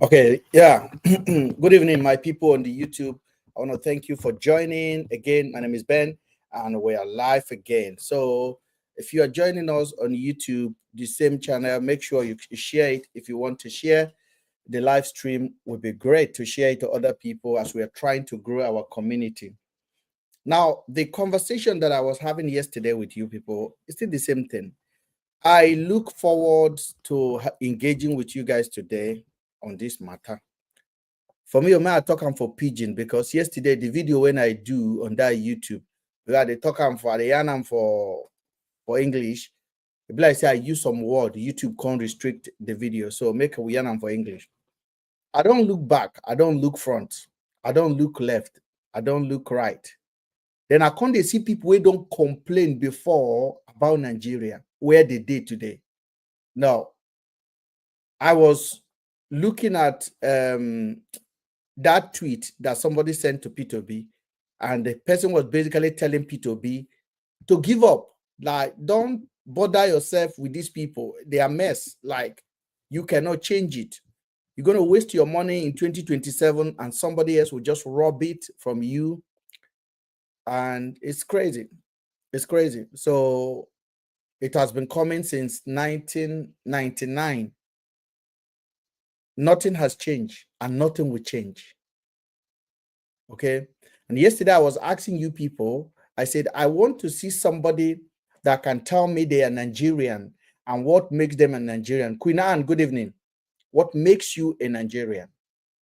Okay, yeah. Good evening, my people on the YouTube. I want to thank you for joining again. My name is Ben, and we are live again. So, if you are joining us on YouTube, the same channel, make sure you share it. If you want to share the live stream, would be great to share it to other people as we are trying to grow our community. Now, the conversation that I was having yesterday with you people is still the same thing. I look forward to engaging with you guys today on this matter. For me, I talk am for pidgin because yesterday the video when I do on that YouTube, where they talk am for the yarn for English, it be like say I use some word, YouTube can't restrict the video, so make we yarn am for English. I don't look back, I don't look front, I don't look left, I don't look right. Then I can't see people who don't complain before about Nigeria, where they did today. Now, I was looking at that tweet that somebody sent to P2B, and the person was basically telling P2B to give up. Like, don't bother yourself with these people. They are mess. Like, you cannot change it. You're going to waste your money in 2027 and somebody else will just rob it from you. And it's crazy. It's crazy. So it has been coming since 1999. Nothing has changed and nothing will change. Okay. And yesterday I was asking you people, I said, I want to see somebody that can tell me they are Nigerian and what makes them a Nigerian. Queen Anne, good evening. What makes you a Nigerian?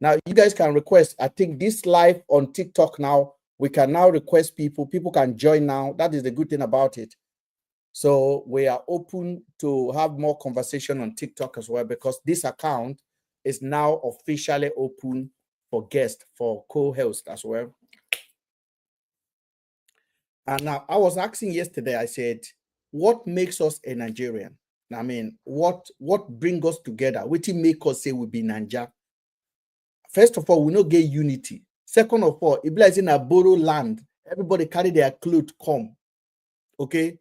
Now, you guys can request. I think this live on TikTok now, we can now request people. People can join now. That is the good thing about it. So we are open to have more conversation on TikTok as well, because this account is now officially open for guests, for co-host as well. And now I was asking yesterday, I said, what makes us a Nigerian? I mean, what bring us together? What make us say we be Naija? First of all, we not get unity. Second of all, it be like in a borrow land, everybody carry their clothes come. Okay.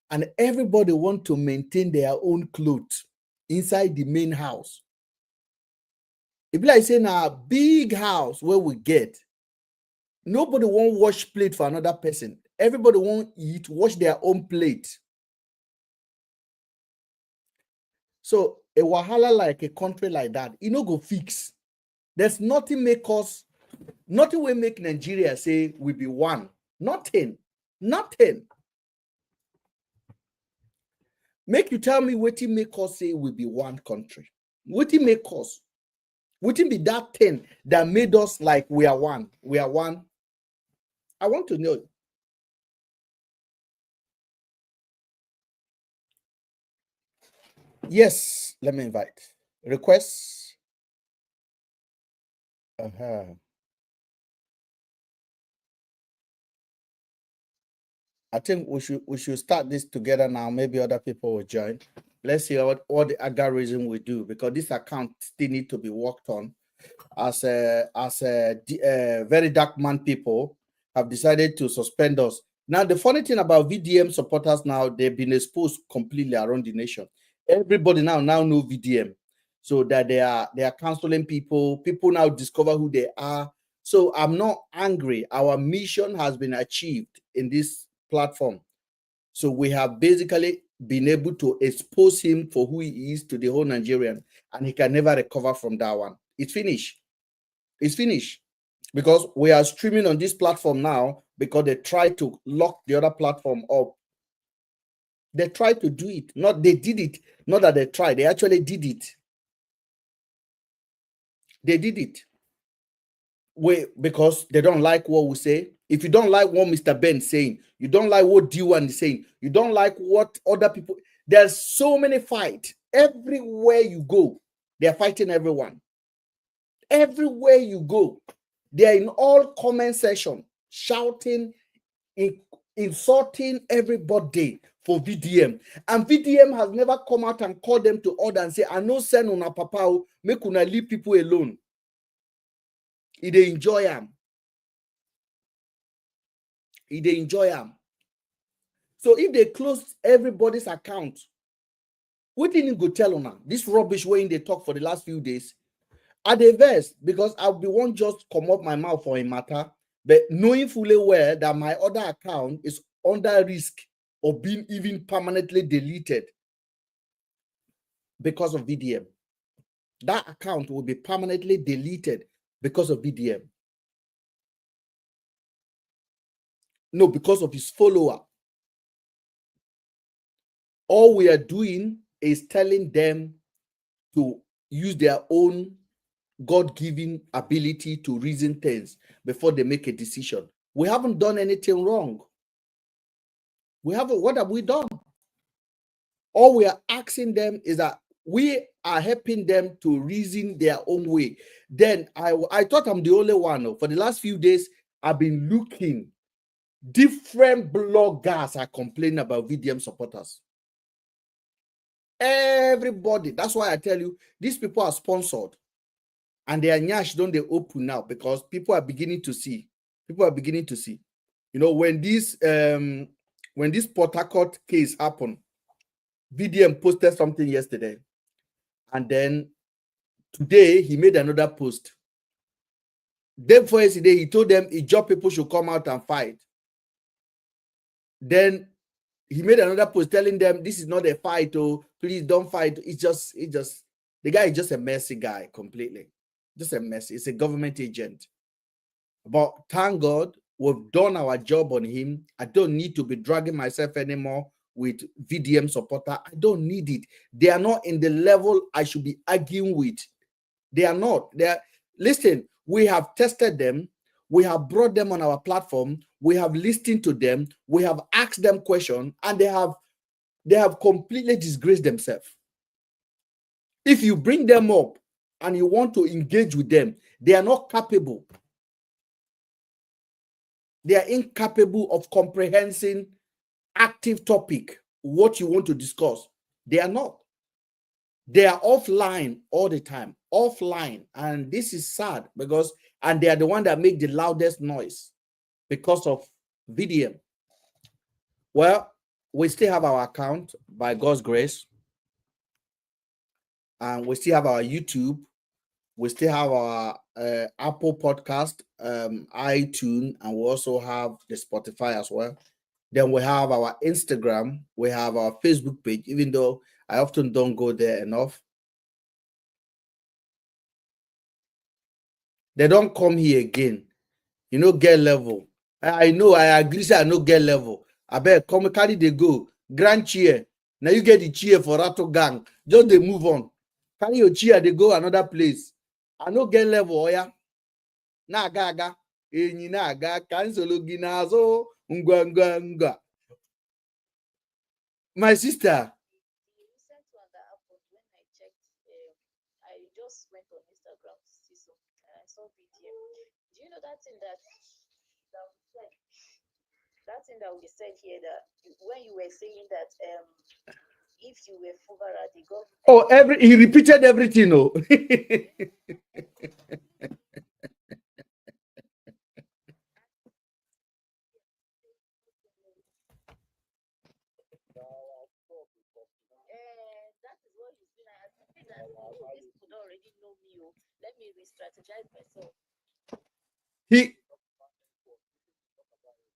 And everybody want to maintain their own clothes inside the main house. It be like saying a big house where we get. Nobody won't wash plate for another person. Everybody won't eat, wash their own plate. So a wahala like a country like that, it no go fix. There's nothing will make Nigeria say we be one. Nothing. Make you tell me what make us say we be one country. What make us? What be that thing that made us like we are one? We are one. I want to know. Yes, let me invite. Requests. I think we should start this together now. Maybe other people will join. Let's see what the algorithm will do, because this account still need to be worked on. As very dark man people have decided to suspend us. Now, the funny thing about VDM supporters now, they've been exposed completely around the nation. Everybody now know VDM, so that they are counseling people. People now discover who they are. So I'm not angry. Our mission has been achieved in this platform. So we have basically been able to expose him for who he is to the whole Nigerian, and he can never recover from that one. It's finished. It's finished, because we are streaming on this platform now because they try to lock the other platform up. They tried to do it. They did it. Not that they tried. They actually did it. They did it. Because they don't like what we say. If you don't like what Mr. Ben is saying, you don't like what D1 is saying, you don't like what other people, there's so many fights. Everywhere you go, they're fighting everyone. Everywhere you go, they're in all comment section, shouting, insulting everybody for VDM. And VDM has never come out and called them to order and say, I know send on a papa, make una leave people alone. They enjoy them. They enjoy them. So if they close everybody's account, we didn't go tell on this rubbish way they talk for the last few days. at the verse, because I'll be one just come up my mouth for a matter, but knowing fully well that my other account is under risk of being even permanently deleted because of VDM. That account will be permanently deleted because of VDM. No, because of his follower. All we are doing is telling them to use their own God-given ability to reason things before they make a decision. We haven't done anything wrong. We haven't. What have we done? All we are asking them is that we are helping them to reason their own way. Then I thought I'm the only one. For the last few days, I've been looking. Different bloggers are complaining about VDM supporters. Everybody. That's why I tell you, these people are sponsored. And their nyash don't they open now because people are beginning to see. People are beginning to see. You know, when this Port Harcourt case happened, VDM posted something yesterday. And then today he made another post. Day before yesterday, he told them job people should come out and fight. Then he made another post telling them this is not a fight, oh, please don't fight. It's just the guy is just a messy guy completely. Just a mess. It's a government agent. But thank God we've done our job on him. I don't need to be dragging myself anymore with VDM supporter. I don't need it. They are not in the level I should be arguing with. They are not. Listen, we have tested them. We have brought them on our platform. We have listened to them. We have asked them questions, and they have completely disgraced themselves. If you bring them up and you want to engage with them, they are not capable. They are incapable of comprehending active topic, what you want to discuss. They are not. They are offline all the time, offline. And this is sad because, and they are the one that make the loudest noise because of VDM. Well, we still have our account by God's grace. And we still have our YouTube. We still have our Apple podcast, iTunes, and we also have the Spotify as well. Then we have our Instagram. We have our Facebook page, even though I often don't go there enough. They don't come here again. You know, get level. I know, I agree, say I know get level. I bet come carry they go. Grand cheer. Now you get the cheer for Rattle Gang. Just they move on. Carry your cheer, they go another place. I know get level, oh yeah. Na aga. Enyi na aga. Kansolo ginazo. Ngwa. My sister. Do you know that thing that we said here, that when you were saying that if you were Fubara, the government. Oh, he repeated everything. Oh. That is what he's doing. I think that these people don't already know me. Oh, let me re-strategize myself.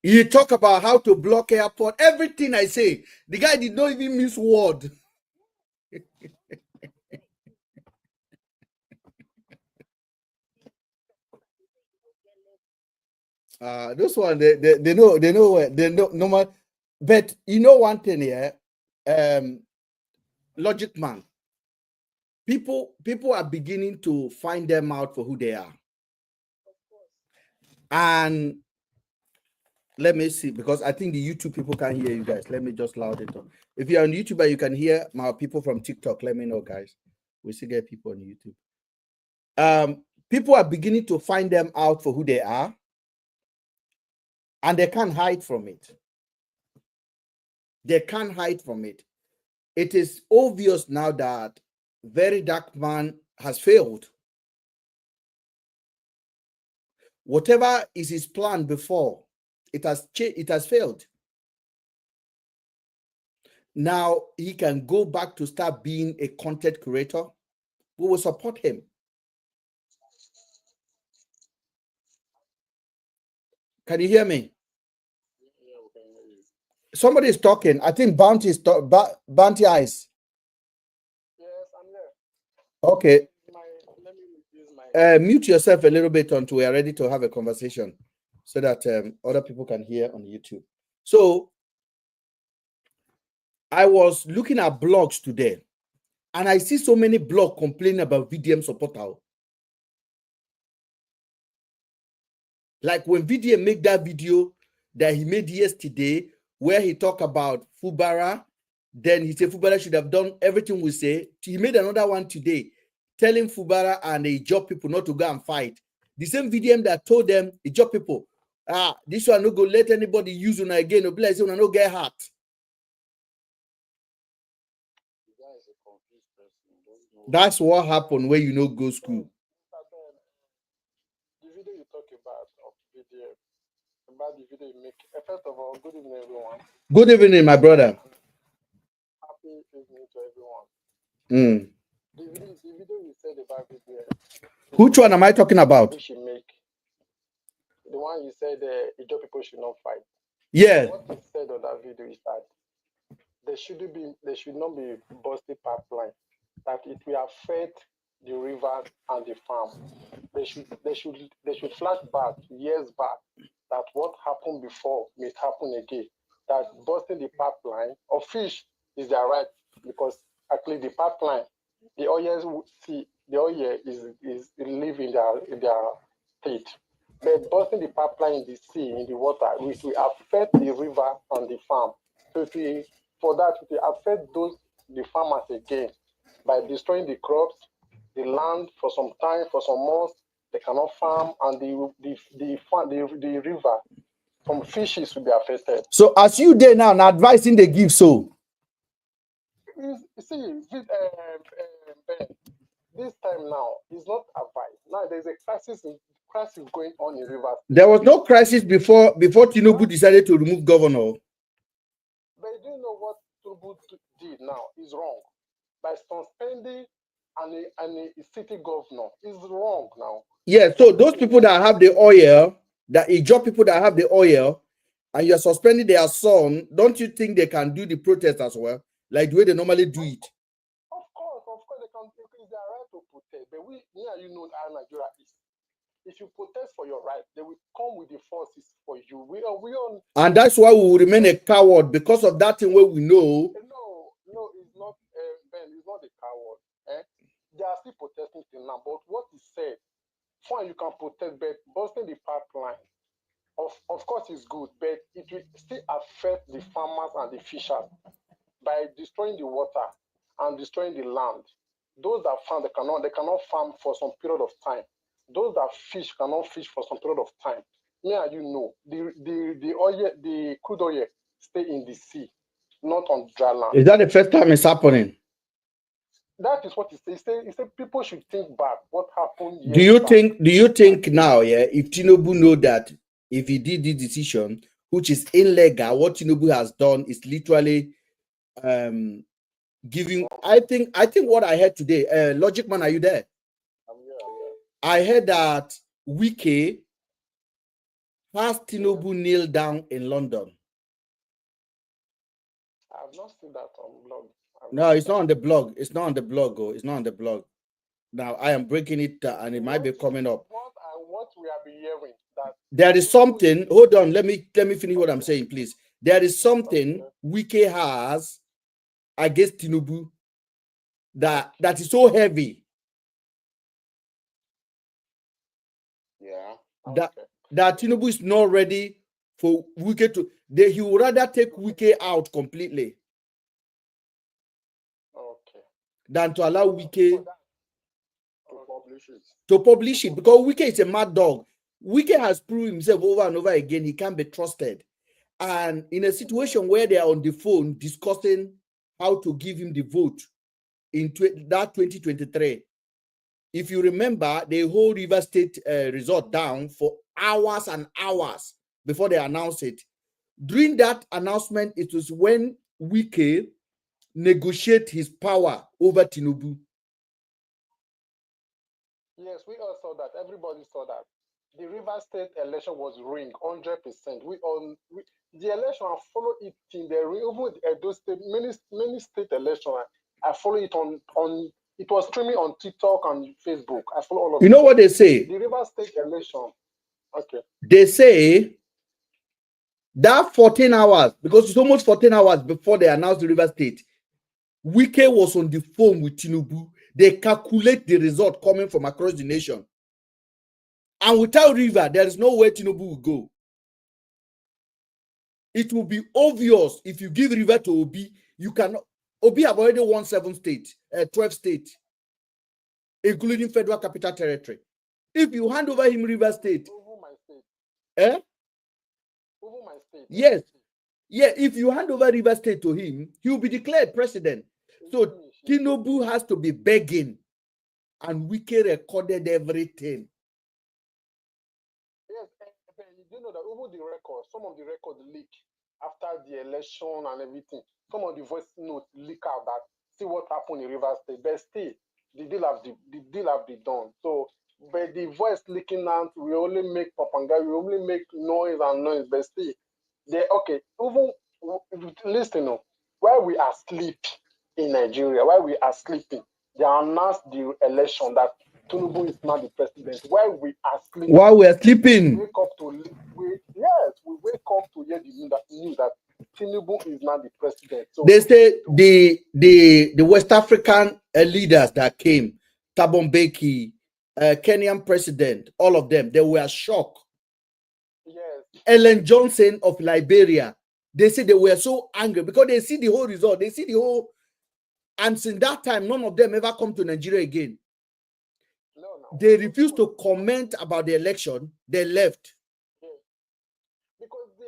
He talk about how to block airport. Everything I say, the guy did not even miss word. This one they know normal. But you know one thing here, Logic Man. People are beginning to find them out for who they are. And let me see, because I think the YouTube people can't hear you guys. Let me just loud it up. If you're on YouTube and you can hear my people from TikTok, let me know, guys. We still get people on YouTube. People are beginning to find them out for who they are, and they can't hide from it. They can't hide from it. It is obvious now that Very Dark Man has failed. Whatever is his plan before, it has failed. Now he can go back to start being a content creator. We will support him. Can you hear me? Yeah, we can hear you. Somebody is talking. I think Bounty is Bounty Eyes. Yes, I'm there. Okay. Let me use my. Mute yourself a little bit until we are ready to have a conversation, so that other people can hear on YouTube. So I was looking at blogs today, and I see so many blogs complaining about VDM supporter. Like when VDM made that video that he made yesterday, where he talked about Fubara, then he said Fubara should have done everything we say. He made another one today, telling Fubara and the job people not to go and fight. The same VDM that told them, the job people, this one no go let anybody use one again, no be like say one no get hurt. That's what happened when you no go school. The video you talk about of VDM, about the video you make. First of all, good evening, everyone. Good evening, my brother. Happy evening to everyone. Mm. The video you said about VDM. Which one am I talking about? Which you make. The one you said Ijaw people should not fight. Yeah. What you said on that video is that there should not be busted pipeline. That it will affect the river and the farm. They should flash back years back that what happened before may happen again. That busting the pipeline of fish is their right, because actually the pipeline, the oil is live in their state. But busting the pipeline in the sea, in the water, which will affect the river and the farm. So it will affect the farmers again by destroying the crops, the land for some time, for some months. They cannot farm, and the river, some fishes will be affected. So as you there now, advising they give so. You see, Ben, this time now is not advice. Now there's a crisis going on in Rivers. There was no crisis before Tinubu decided to remove governor. But do you know what Tinubu did now is wrong? By suspending a city governor is wrong now. Yeah, so those people that have the oil, that Ijaw people that have the oil, and you're suspending their son, don't you think they can do the protest as well, like the way they normally do it? Of course, they can. It's their right to protest. But you know how Nigeria is. If you protest for your right, they will come with the forces for you. We all. And that's why we will remain a coward, because of that thing where we know. No, it's not. Ben, it's not a coward. They are still protesting till now. But what he said, fine, you can protest, but busting the pipeline, of course, is good, but it will still affect the farmers and the fishers by destroying the water and destroying the land. Those that farm, they cannot farm for some period of time. Those that fish cannot fish for some period of time. Yeah, you know, the oil, the crude oil stay in the sea, not on dry land. Is that the first time it's happening? That is what he said. He said people should think back what happened. Do you think now, if Tinubu know that if he did this decision, which is illegal, what Tinubu has done is literally giving. I think what I heard today, Logic Man, are you there? I'm here. I heard that Wike has Tinubu kneel down in London. I have not seen that on blog. No, it's not on the blog. It's not on the blog. It's not on the blog. Now I am breaking it, and it might be coming up. What we have been hearing that there is something. Hold on, let me finish what I'm saying, please. There is something Wike has against Tinubu that is so heavy. Yeah. That Tinubu is not ready for Wike to. He would rather take Wike out completely. Okay. Than to allow Wike to publish it, because Wike is a mad dog. Wike has proved himself over and over again. He can't be trusted. And in a situation where they are on the phone discussing how to give him the vote in that 2023, if you remember, the whole River State resort down for hours and hours before they announced it. During that announcement, it was when Wike negotiate his power over Tinubu. Yes, we all saw that. Everybody saw that. the Rivers State election was rigged 100%. The election, I follow it in the even Edo State, many state election. I follow it on it was streaming on TikTok and Facebook. I follow all of You know what they say? The Rivers State election. Okay. They say that 14 hours, because it's almost 14 hours before they announced the River State, Wike was on the phone with Tinubu. They calculate the result coming from across the nation. And without River, there is no way Tinubu will go. It will be obvious if you give River to Obi, you cannot. Obi have already won 12 states, including Federal Capital Territory. If you hand over him River State, Over my state. eh? Over my state. Yes. Yeah, if you hand over River State to him, he will be declared president. So Tinubu has to be begging, and Wike recorded everything. Yes, you know that over the record, some of the records leak after the election and everything. Some of the voice notes leak out that see what happened in River State. But still, the deal have been done. So, but the voice leaking out, we only make propaganda, we only make noise and noise. But still, they okay. Even listen, while we are asleep in Nigeria, while we are sleeping, they announced the election that Tinubu is not the president. While we are sleeping, While we are sleeping, we wake up to hear the news that Tinubu is not the president. So they say the West African leaders that came, Thabo Mbeki, Kenyan president, all of them, they were shocked. yes, Ellen Johnson of Liberia, they say they were so angry because they see the whole result, they see the whole, and since that time, none of them ever come to Nigeria again. no. They refused to comment about the election. They left. Because the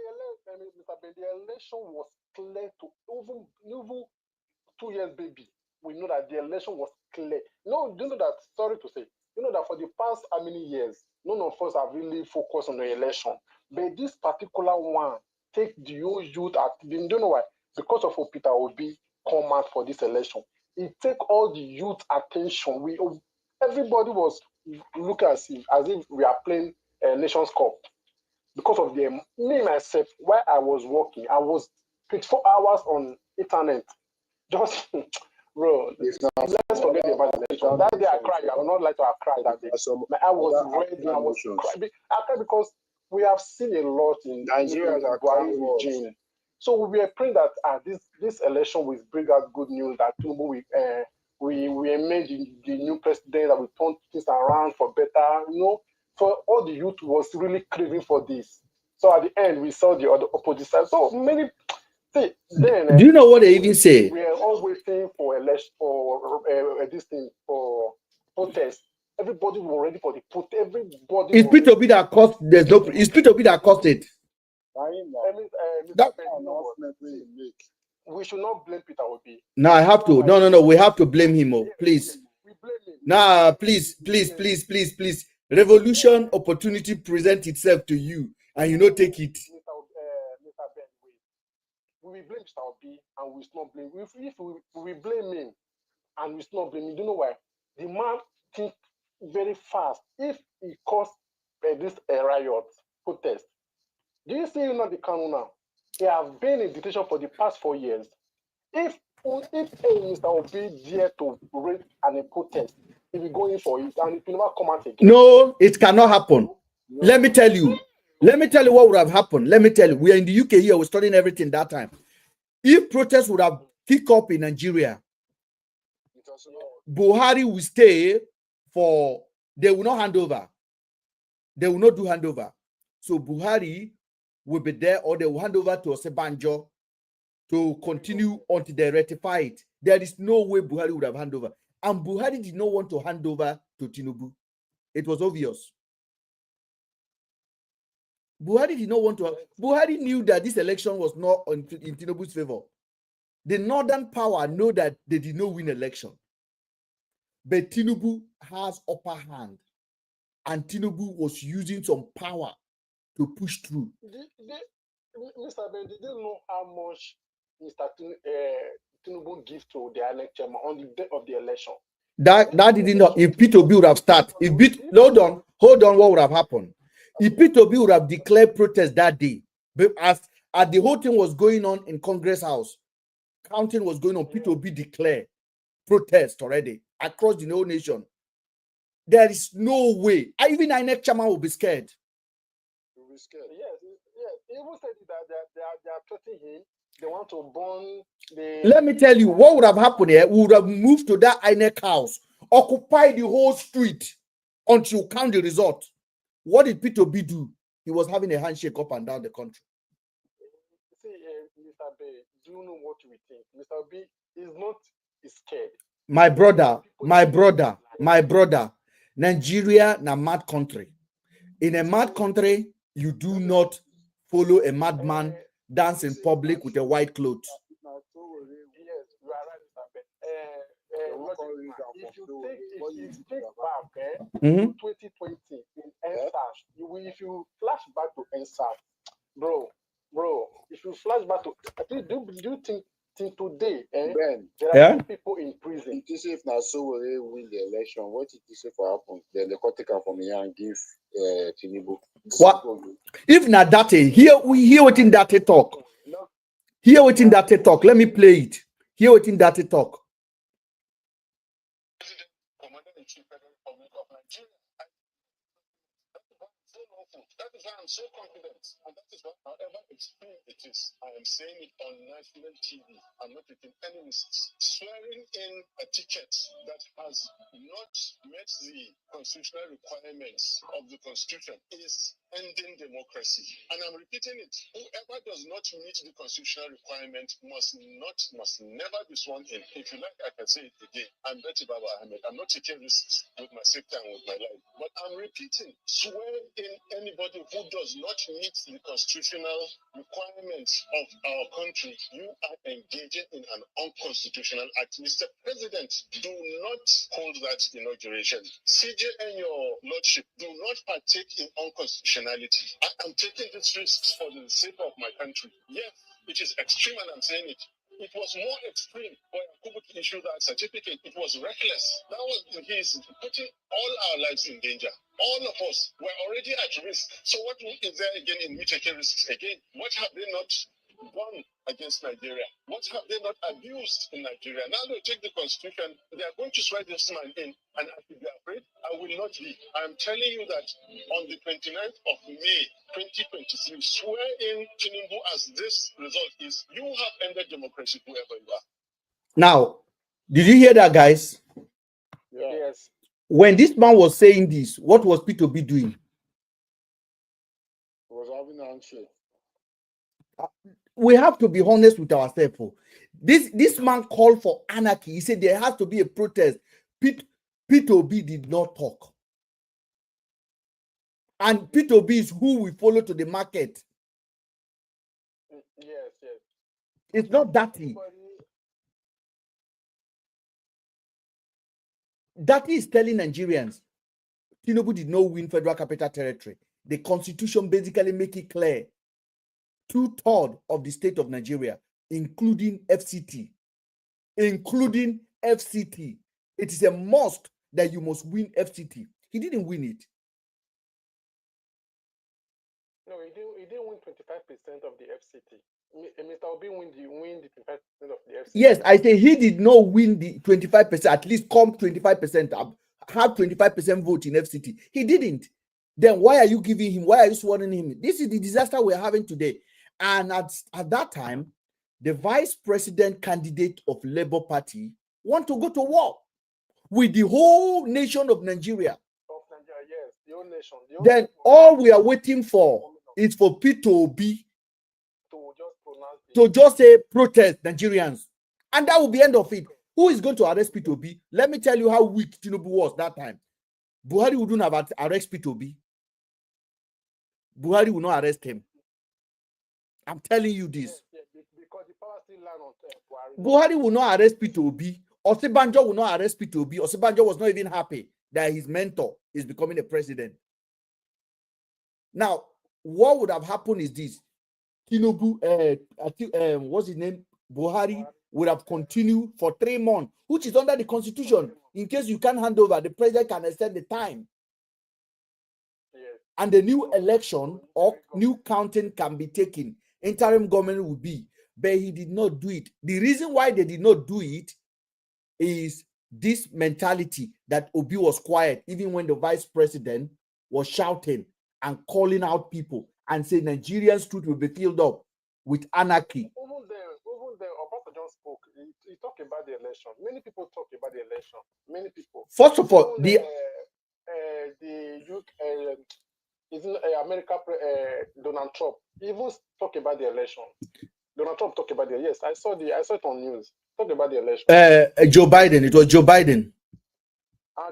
election was clear to even 2 years baby. We know that the election was clear. No, you know that, sorry to say, you know that for the past how many years, none of us have really focused on the election. But this particular one, take the whole youth at, you don't know why? Because of Peter Obi come out for this election. It take all the youth attention. Everybody was looking as if we are playing Nations Cup. Because of them, me myself, while I was working, I was 24 hours on internet. Just, bro, let's forget about the election. That day I cried. I will not like to have cried that day. I was ready. I was crying. I cried because we have seen a lot in Nigeria Buhari regime. So we were praying that this election will bring us good news that Tinubu we made the new president, that we turn things around for better, you know. So all the youth was really craving for this. So at the end, we saw the other opposite side. So many, see, then Do you know what they even say? we are all waiting for election for this thing for protest. Everybody was ready for the protest. Everybody. It's Peter Obi that caused. There's no. It's Peter Obi that caused it. That, we should not blame Peter Obi. No, I have to. No. We have to blame him. Oh, please. We blame him. Nah, please. Revolution opportunity present itself to you, and you not take it. Mr. Ben, we will blame Mr. Obi and we still not blame. If we blame him and we still not blame him, you know why? The man think very fast. If he caused this riot protest, do you see the Kanu now? He have been in detention for the past 4 years. If Mr. Obi dare to raise a protest, he will go in for it and it will never come out again. No, it cannot happen. No. Let me tell you what would have happened. Let me tell you, we are in the UK here, we're studying everything that time. If protests would have kicked up in Nigeria, Buhari will stay for, they will not hand over. They will not do handover. So Buhari will be there, or they will hand over to Osebanjo to continue until they rectify it. There is no way Buhari would have hand over. And Buhari did not want to hand over to Tinubu. It was obvious. Buhari did not want to. Buhari knew that this election was not in Tinubu's favor. The northern power know that they did not win election. But Tinubu has upper hand. And Tinubu was using some power to push through. Mr. Ben, did you know how much Mr. Tinubu gives to the INEC chairman on the day of the election? That didn't know. If Peter Obi would have started, hold on, what would have happened? If Peter Obi would have declared protest that day, but as the whole thing was going on in Congress House, counting was going on, Peter Obi declared protest already across the whole nation. There is no way. Even INEC chairman will be scared. Will be scared. Yes. He even said that they are threatening him. They want to burn the. Let me tell you what would have happened here. We would have moved to that INEC house, occupy the whole street until count the result. What did Peter Obi do? He was having a handshake up and down the country. See, Mr. B, do you know what we think? Mr. B is not scared. My brother. Nigeria na mad country. In a mad country, you do not follow a madman dance in public with a white cloth. Yes, you are right, Mr. B. If you take back to 2020 in NSAS, if you flash back to NSAS, bro, if you flash back to, do you think till today, Ben, there are two people in prison? It is if Nasowore win the election, what it is for happen? Then they can take her from here and give Tinubu. What? If not that, hear what in that talk. Hear what in that talk. Let me play it. Hear what in that talk. Commander-in-Chief Federal Republic of Nigeria. That is why I'm so confident, and that is why, however extreme it is, I am saying it on national TV. I'm not taking any risks. Swearing in a ticket that has not met the constitutional requirements of the Constitution is ending democracy. And I'm repeating it. Whoever does not meet the constitutional requirement must never be sworn in. If you like, I can say it again. I'm Betty Baba Ahmed. I'm not taking risks with my safety and with my life. But I'm repeating, swear in anybody who does not meet the constitutional requirements of our country, you are engaging in an unconstitutional act. Mr. President, do not hold that inauguration. CJ and your lordship, do not partake in unconstitutionality. I am taking this risk for the sake of my country. Yes, it is extreme, and I'm saying it. It was more extreme for Yakubu to issue that certificate. It was reckless. That was he's putting all our lives in danger. All of us were already at risk. So what is there again in me taking risks again? What have they not done against Nigeria? What have they not abused in Nigeria? Now they take the constitution, they are going to swear this man in, and I should be afraid. I will not be. I am telling you that on the 29th of May 2023, swear in Tinubu as this result is. You have ended democracy, whoever you are. Now, did you hear that, guys? Yeah. Yes. When this man was saying this, what was Peter Obi doing? He was having an handshake. We have to be honest with ourselves. This man called for anarchy. He said there has to be a protest. Peter Obi did not talk. And Peter Obi is who we follow to the market. Yes. It's not dirty. That is telling Nigerians, Tinubu did not win Federal Capital Territory. The Constitution basically make it clear. 2/3 of the state of Nigeria, including FCT. It is a must that you must win FCT. He didn't win it. No, he didn't win 25% of the FCT. Mr. Obi win the 25% of the FCT. Yes, I say he did not win the 25%, at least come 25%, have 25% vote in FCT. He didn't. Then why are you giving him? Why are you swearing him? This is the disaster we're having today. And at that time, the vice president candidate of Labour Party want to go to war with the whole nation of Nigeria. Yes, the whole nation. Then all we are waiting for is for Peter Obi to just say protest Nigerians. And that will be the end of it. Who is going to arrest Peter Obi? Let me tell you how weak Tinubu was that time. Buhari wouldn't have arrested Peter Obi. Buhari will not arrest him. I'm telling you this. Because the power still lies on Buhari will not arrest Peter Obi. Osibanjo will not arrest Peter Obi. Osibanjo was not even happy that his mentor is becoming a president. Now, what would have happened is this. Tinubu, what's his name? Buhari would have continued for 3 months, which is under the Constitution. In case you can't hand over, the president can extend the time. Yes. and the new election or new counting can be taken, interim government will be, but he did not do it. The reason why they did not do it is this mentality that Obi was quiet, even when the vice president was shouting and calling out people and saying Nigerian street will be filled up with anarchy. Even there, Obasanjo spoke. He talked about the election. Many people talk about the election. Many people. First of all, the UK, America, Donald Trump even talk about the election. Donald Trump talked about it. Yes, I saw it on news. Talk about the election. Joe Biden. It was Joe Biden.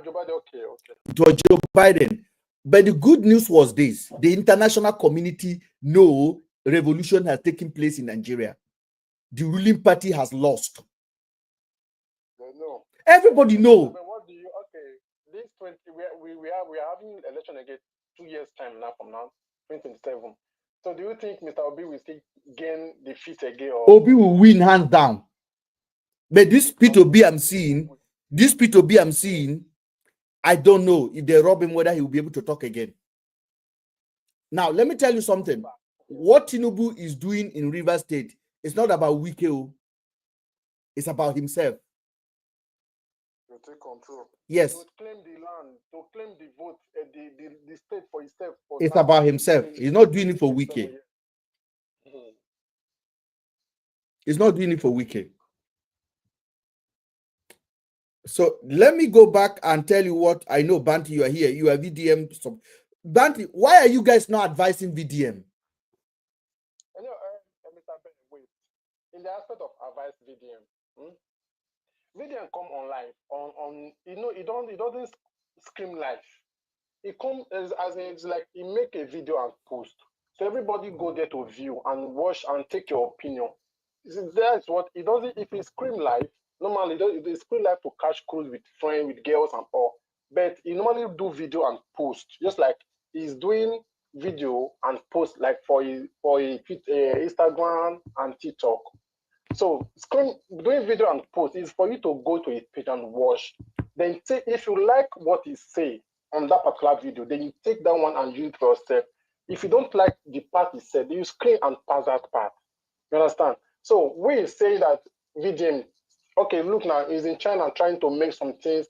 Joe Biden. Okay. It was Joe Biden. But the good news was this: the international community know revolution has taken place in Nigeria. The ruling party has lost. They know. Everybody know. But what do you? Okay, this 20 we are having election again 2 years time now from now 2027. So do you think Mr. Obi will still gain defeat again? Or Obi will win hands down. But this P2B I'm seeing, I don't know if they rob him whether he will be able to talk again. Now, let me tell you something. What Tinubu is doing in Rivers State is not about Wike. It's about himself. to take control. Yes. To claim the land, to claim the vote, the state for himself. It's about himself. He's not doing it for Wike. He's not doing it for Wike. So let me go back and tell you what I know. Banty, you are here. You are VDM. Banty, why are you guys not advising VDM? Mr. Ben, wait. In the aspect of advice VDM, VDM come on live on it doesn't scream live. It comes as in, it's like he make a video and post. So everybody go there to view and watch and take your opinion. That's what it doesn't. If he scream live, normally they scream live to catch cruise with friends, with girls and all. But he normally do video and post, just like he's doing video and post like for Instagram and TikTok. So doing video and post is for you to go to his page and watch. Then if you like what he say on that particular video, then you take that one and use it for yourself. If you don't like the part he said, you screen and pass that part. You understand? So we say that VDM, okay, look now, he's in China trying to make some things.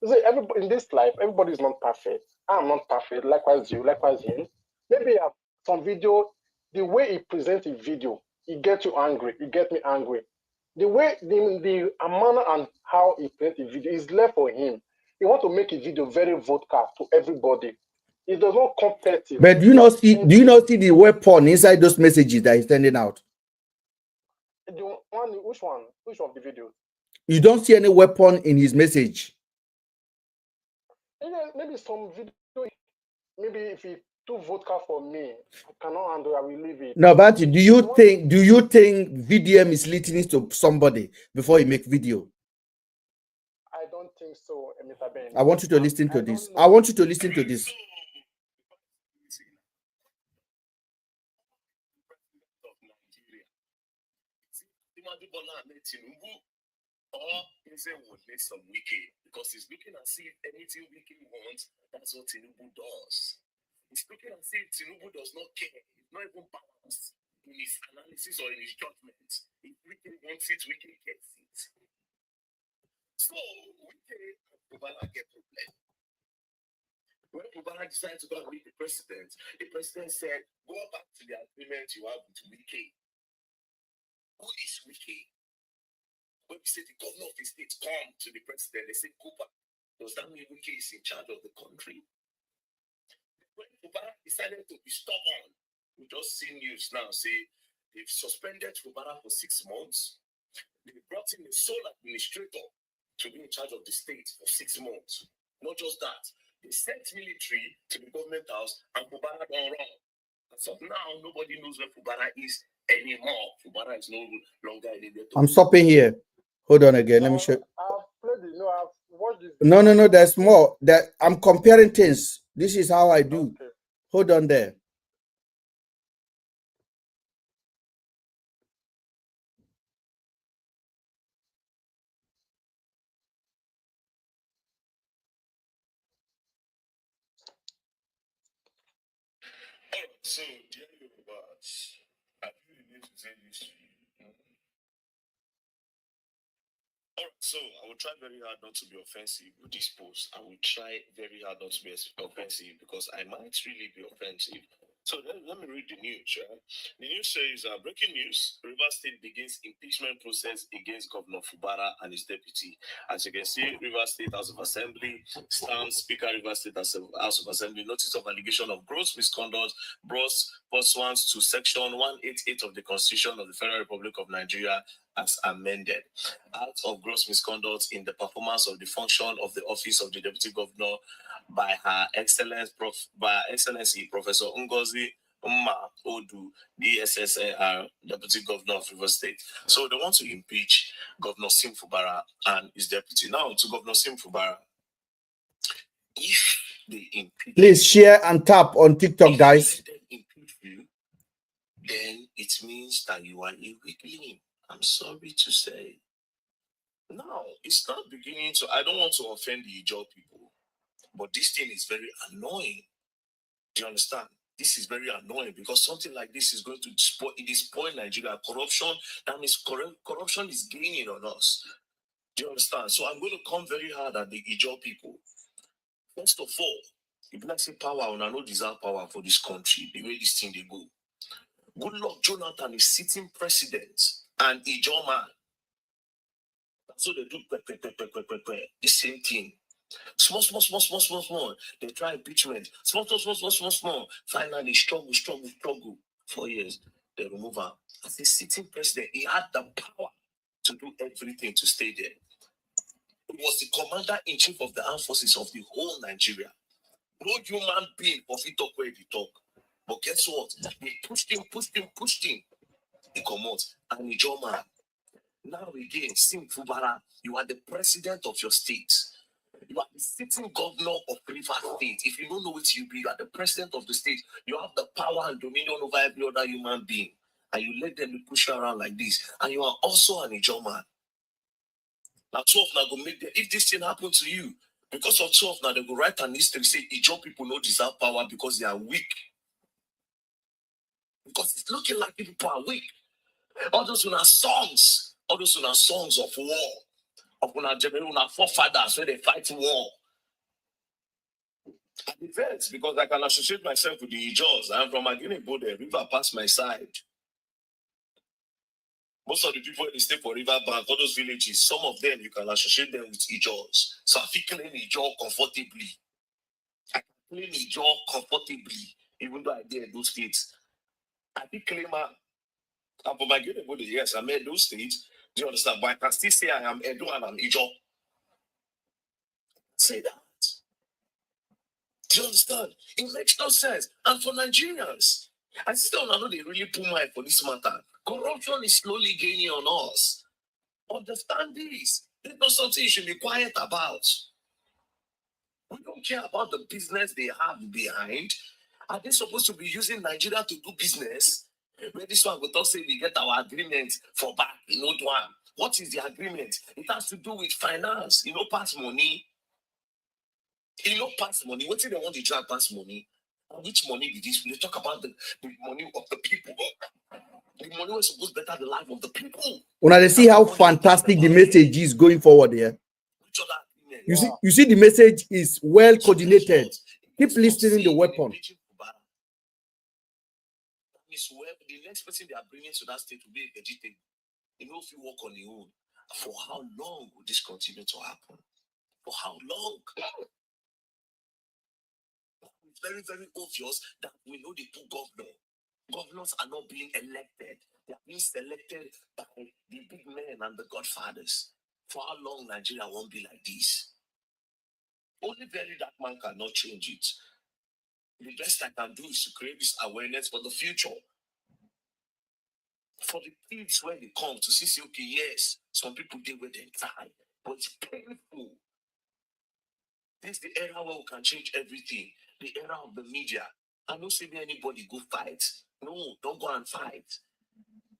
Everybody in this life, everybody is not perfect. I'm not perfect. Likewise you, likewise him. Maybe some video, the way he presents a video, it gets you angry. It gets me angry. The way the manner and how he presents a video is left for him. He wants to make a video very vodka to everybody. It does not competitive. But do you not see the weapon inside those messages that he's sending out? Which one? Which of the videos? You don't see any weapon in his message. Maybe some video. Maybe if he took vodka for me, I cannot handle. I will leave it. No, but do you think VDM is listening to somebody before he make video? I don't think so, Mr. Ben. I want you to listen to this. I want you to listen to this. Or is it would need some Wike because he's looking and see if anything Wike wants, that's what Tinubu does. He's looking and see if Tinubu does not care, he's not even balanced in his analysis or in his judgment. If Wike wants it, Wike gets it. So Wike and Kubala get problem. When Kubala decided to go and meet the president said, go back to the agreement you have with Wike. Who is Wike? When we say the governor of the state come to the president, they say, go back. Does that mean Wike is in charge of the country? When Fubara decided to be stubborn, we just see news now say they've suspended Fubara for 6 months. They brought in a sole administrator to be in charge of the state for 6 months. Not just that, they sent military to the government house and Fubara don't run. As of now, nobody knows where Fubara is anymore. Fubara is no longer in the. I'm stopping here. Hold on again. Let me show. I've played it. No, I've watched this. No. There's more. That I'm comparing things. This is how I do. Okay. Hold on there. So, dear Yorubas, I really need to say this to you. Alright, so I will try very hard not to be offensive with this post. I will try very hard not to be offensive because I might really be offensive. So let me read the news. Right? The news says, breaking news, Rivers State begins impeachment process against Governor Fubara and his deputy. As you can see, Rivers State House of Assembly stands Speaker Rivers State House of Assembly notice of allegation of gross misconduct brought pursuant to Section 188 of the Constitution of the Federal Republic of Nigeria as amended. Out of gross misconduct in the performance of the function of the office of the Deputy Governor by Her Excellency Professor Ngozi Mma Odu, DSSAR, Deputy Governor of Rivers State. So they want to impeach Governor Sim Fubara and his deputy. Now to Governor Sim Fubara. If they impeach, please share and tap on TikTok, guys. If they impeach you, then it means that you are a weakling. I'm sorry to say. Now, it's not beginning to, I don't want to offend the Ijaw people, but this thing is very annoying. Do you understand? This is very annoying because something like this is going to spoil Nigeria. Corruption, that means corruption is gaining on us. Do you understand? So I'm going to come very hard at the Ijaw people. First of all, if I say power, and I don't deserve power for this country, the way this thing they go. Goodluck Jonathan is sitting president and Ijaw man. So they do the same thing. Small. They try impeachment. Small. Finally, struggle. 4 years, they remove him. As a sitting president, he had the power to do everything to stay there. He was the commander-in-chief of the armed forces of the whole Nigeria. No human being of it talk where he talk. But guess what? They pushed him. He come out. And Ijaw man. Now again, Sim Fubara, you are the president of your state. You are the sitting governor of Rivers State. If you don't know what you be, you are the president of the state. You have the power and dominion over every other human being. And you let them be pushed around like this. And you are also an Ijaw man. Now 12 now go make them, if this thing happen to you, because of 12 now they go write an history, say Ijaw people no deserve power because they are weak. Because it's looking like people are weak. All those are songs of war. Of our forefathers when they fight war. I defense because I can associate myself with the Ijaws. I'm from Aginebo, the river past my side. Most of the people in the stay for river bank, all those villages, some of them you can associate them with Ijaws. So I feel claim Ijaw comfortably. I can claim Ijaw comfortably, even though I did those states. I feel claim I'm from Aginebo, yes, I'm in those states. Do you understand? But I can still say I am Edo and I'm Ijaw. Say that. Do you understand? It makes no sense. And for Nigerians, I still don't know they really put mind for this matter. Corruption is slowly gaining on us. Understand this. There's not something you should be quiet about. We don't care about the business they have behind. Are they supposed to be using Nigeria to do business? Where this one will talk say we get our agreement for back, one. What is the agreement? It has to do with finance, pass money. Pass money. What do they want to drag pass money? And which money did this? We talk about the money of the people. The money was supposed to better the life of the people. When I see how fantastic the message is going forward here. You see the message is well coordinated. Keep listening the weapon. The next person they are bringing to that state will be a vegetable. If you work on your own, for how long will this continue to happen? For how long? It's very, very obvious that we know the two governors are not being elected. They are being selected by the big men and the godfathers. For how long Nigeria won't be like this? Only very that man cannot change it. The best I can do is to create this awareness for the future. For the kids when they come to see, okay, yes, some people did where they die, but it's painful. This is the era where we can change everything. The era of the media. I don't see anybody go fight. No, don't go and fight.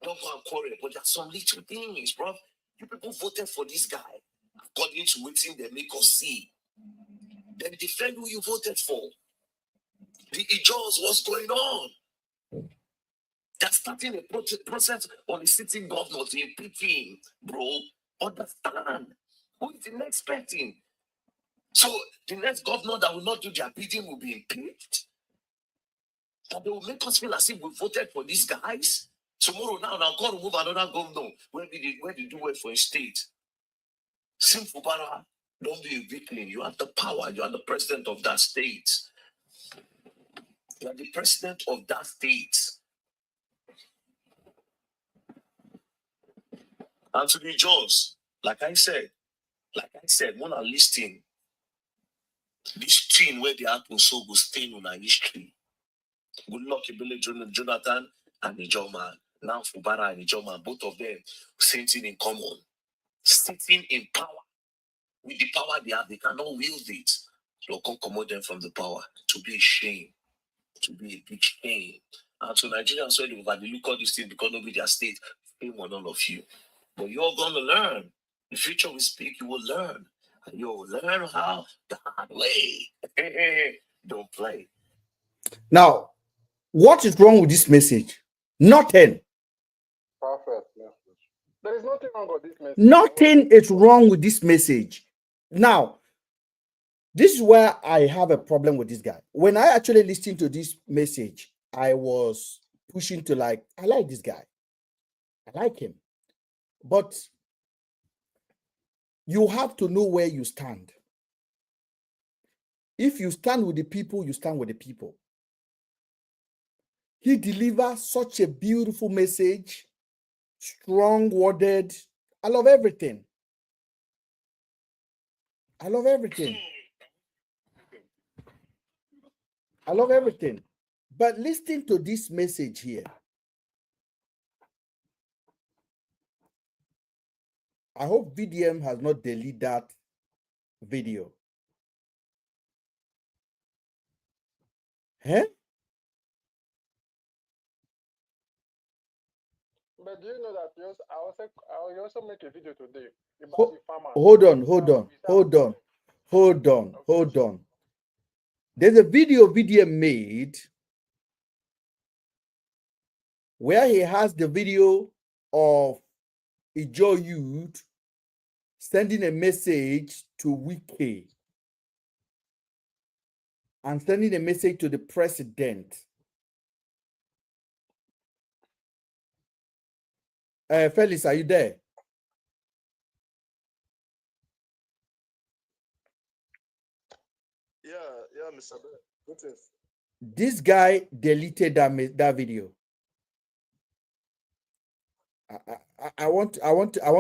Don't go and quarrel. But there's some little things, bro. You people voted for this guy according to what they make us see. Then defend who you voted for. The Ijaws, what's going on? They're starting a process on the sitting governor to impeach him, bro. Understand? Who is the next person? So the next governor that will not do their bidding will be impeached. And they will make us feel as if we voted for these guys. Tomorrow now God will move another governor where they do well for a state. Sim Fubara, don't be a weakling. You have the power. You are the president of that state. You are the president of that state. Anthony Jones, like I said, when I listen, this thing where the happen so go stay on our history. Good luck, Ibele Jonathan and Ijoma. Now Fubara and Ijoma, both of them, same thing in common. Sitting in power. With the power they have, they cannot wield it. So can't commode them from the power. To be a shame. To be a big shame. And so Nigerians when they overlook all these things because nobody their state, shame on all of you. But you're gonna learn. The future we speak, you will learn. And you'll learn how the hard way. Don't play. Now, what is wrong with this message? Nothing. Perfect message. There is nothing wrong with this message. Nothing is wrong with this message. Now, this is where I have a problem with this guy. When I actually listened to this message, I was pushing to like, I like this guy. I like him. But you have to know where you stand. If you stand with the people, you stand with the people. He delivers such a beautiful message, strong-worded. I love everything. I love everything. I love everything. But listen to this message here. I hope VDM has not deleted that video. Huh? But do you know that I also make a video today about the farmers? Hold on. There's a video VDM made where he has the video of Ijo Youth sending a message to Wike and sending a message to the president. Felix, are you there? Yeah, Mr. Ben. This guy deleted that video. I want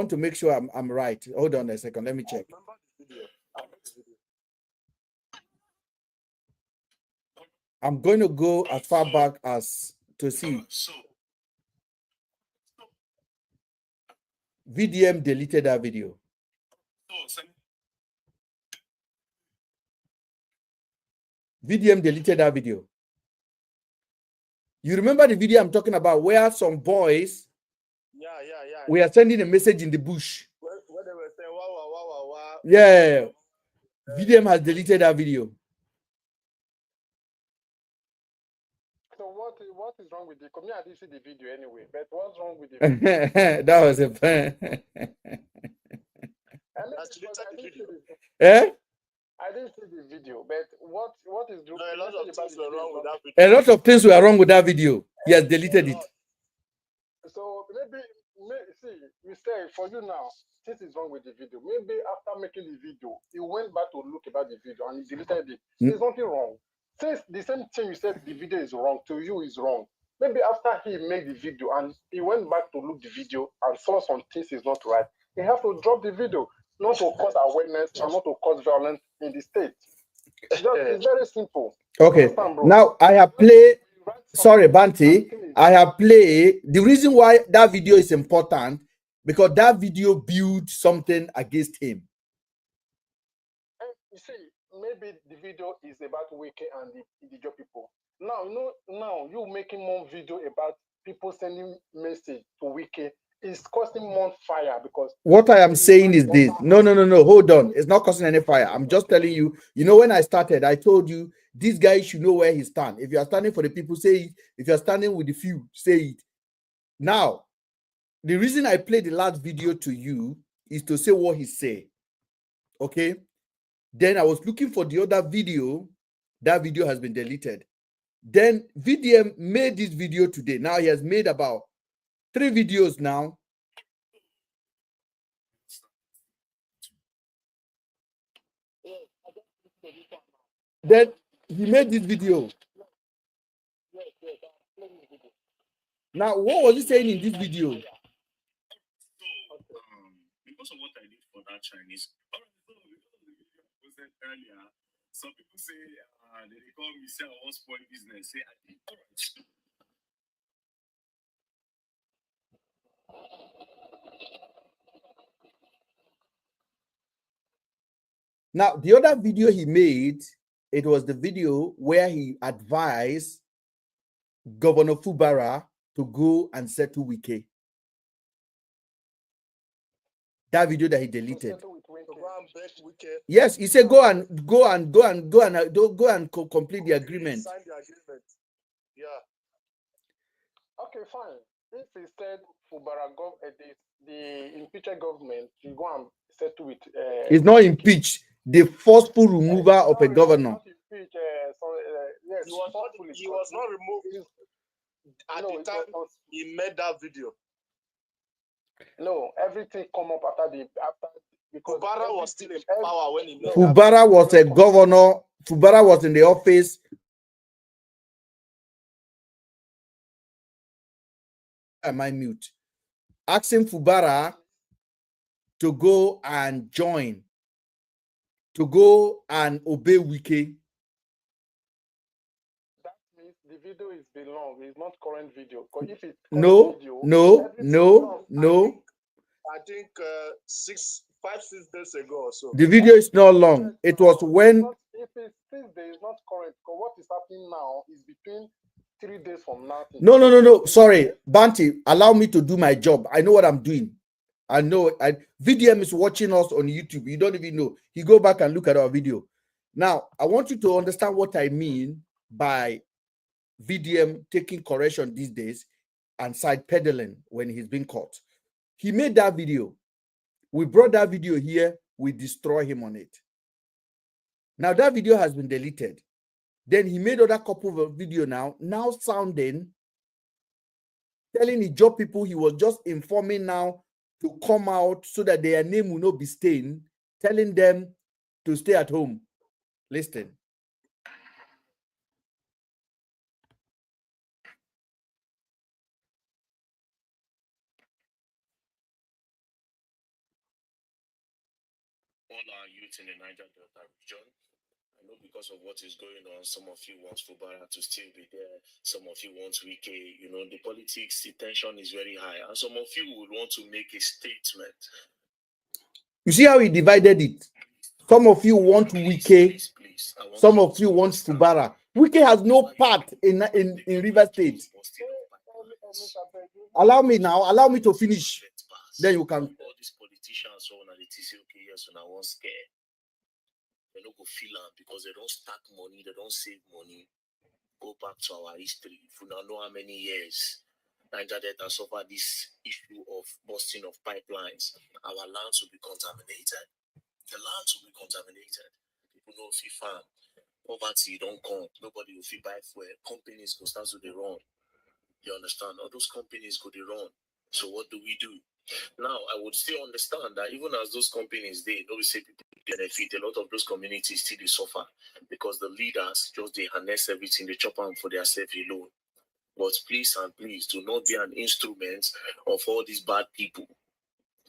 to make sure I'm right. Hold on a second. Let me check. I remember the video. I'm going to go as far back as to see. VDM deleted that video. VDM deleted that video. You remember the video I'm talking about where some boys we are sending a message in the bush. When they were saying wow. Yeah. VDM has deleted that video. So what is wrong with the community? I didn't see the video anyway, but what's wrong with the video? That was a plan. I didn't see the video, but what is no, a lot of things were wrong with that video. A lot of things were wrong with that video. He has deleted it. So maybe see, we say for you now, this is wrong with the video. Maybe after making the video, he went back to look about the video and he deleted it. There's nothing wrong. Since the same thing you said the video is wrong, to you is wrong. Maybe after he made the video and he went back to look the video and saw some things is not right, he has to drop the video, not to cause awareness and not to cause violence in the state. It's very simple. Okay. Now I have played. Sorry, Banti. I have played. The reason why that video is important because that video built something against him. You see, maybe the video is about Wike and the job people. Now, you making more video about people sending message to Wike is causing more fire because what I am saying is this. No. Hold on. It's not causing any fire. I'm just telling you. You know, when I started, I told you this guy should know where he stands. If you are standing for the people, say it. If you are standing with the few, say it. Now, the reason I played the last video to you is to say what he said. Okay. Then I was looking for the other video. That video has been deleted. Then VDM made this video today. Now he has made about 3 videos now. Then he made this video. Now, what was he saying in this video? Because of what I did for that Chinese, earlier, some people say they call me say I want spoil business. Say I did. All right. Now, the other video he made, it was the video where he advised Governor Fubara to go and settle Wike. That video that he deleted. Yes, he said go and complete the agreement. Sign the agreement. Yeah. Okay, fine. If he said Fubara the impeached government, you go and settle with. It's not impeached. The forceful removal of a governor. Yes, He was not removed at the time he made that video. No, everything come up after because Fubara was still in power when he made Fubara was a governor. Fubara was in the office. Am I mute? Asking Fubara to go and join, to go and obey Wike. That means the video is belong. It's not current video. If it's No, video, no. I think 6 days ago or so. The video is not long. It was when. If it's 6 days, not current. Because what is happening now is between 3 days from now. No. Sorry, Banty, allow me to do my job. I know what I'm doing. I know. VDM is watching us on YouTube. You don't even know. You go back and look at our video. Now, I want you to understand what I mean by VDM taking correction these days and side peddling when he's been caught. He made that video. We brought that video here. We destroy him on it. Now that video has been deleted. Then he made other couple of video now sounding, telling the job people he was just informing now to come out so that their name will not be stained, telling them to stay at home. Listen. All our youth in the Niger Delta region, I know because of what is going on, some of you want Fubara to still be there, some of you want Wike, the politics, the tension is very high, and some of you would want to make a statement. You see how he divided it? Some of you want Wike, some of you want Fubara. Wike has no part in River State. Allow me to finish. Then you can. All these politicians so on the TCOK, yes, when I was scared. They don't go feel them because they don't stack money, they don't save money. Go back to our history. If you now know how many years Niger Delta suffered this issue of busting of pipelines, our lands will be contaminated. The lands will be contaminated. People know if you farm, poverty don't come, nobody will feel buy fuel, companies go start to the run. You understand? All those companies go the run. So what do we do? Now, I would still understand that even as those companies, they say people benefit, a lot of those communities still they suffer because the leaders just they harness everything, they chop them for their self alone. But please and please do not be an instrument of all these bad people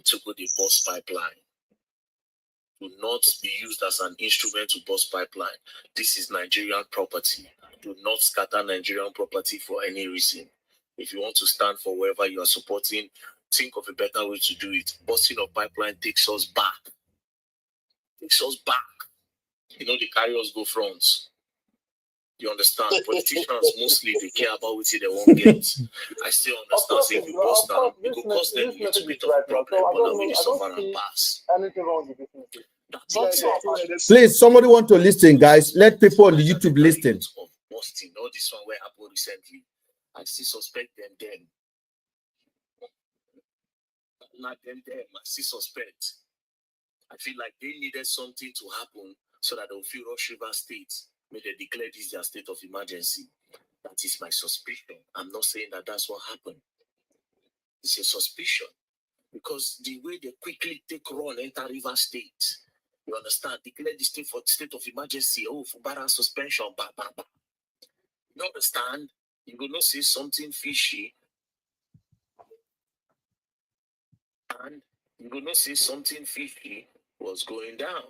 to go the bust pipeline. Do not be used as an instrument to bust pipeline. This is Nigerian property. Do not scatter Nigerian property for any reason. If you want to stand for wherever you are supporting, think of a better way to do it. Busting of pipeline takes us back. The carriers go front. You understand? Politicians mostly they care about what they won't get. I still understand. So if you bust down, it will cost them a little bit of a problem, but not really suffer and pass. Anything wrong with this? That's it. Please, somebody want to listen, guys. Let people on the YouTube listen. Of Boston, all this one where happened recently. I still suspect them then. not them there, I see suspect. I feel like they needed something to happen so that they'll feel Rush River State may they declare this their state of emergency. That is my suspicion. I'm not saying that that's what happened. It's a suspicion because the way they quickly take run enter River State, you understand? Declare the state of emergency. Oh, for barra suspension, You understand? You will not see something fishy, and you will not see something fishy was going down.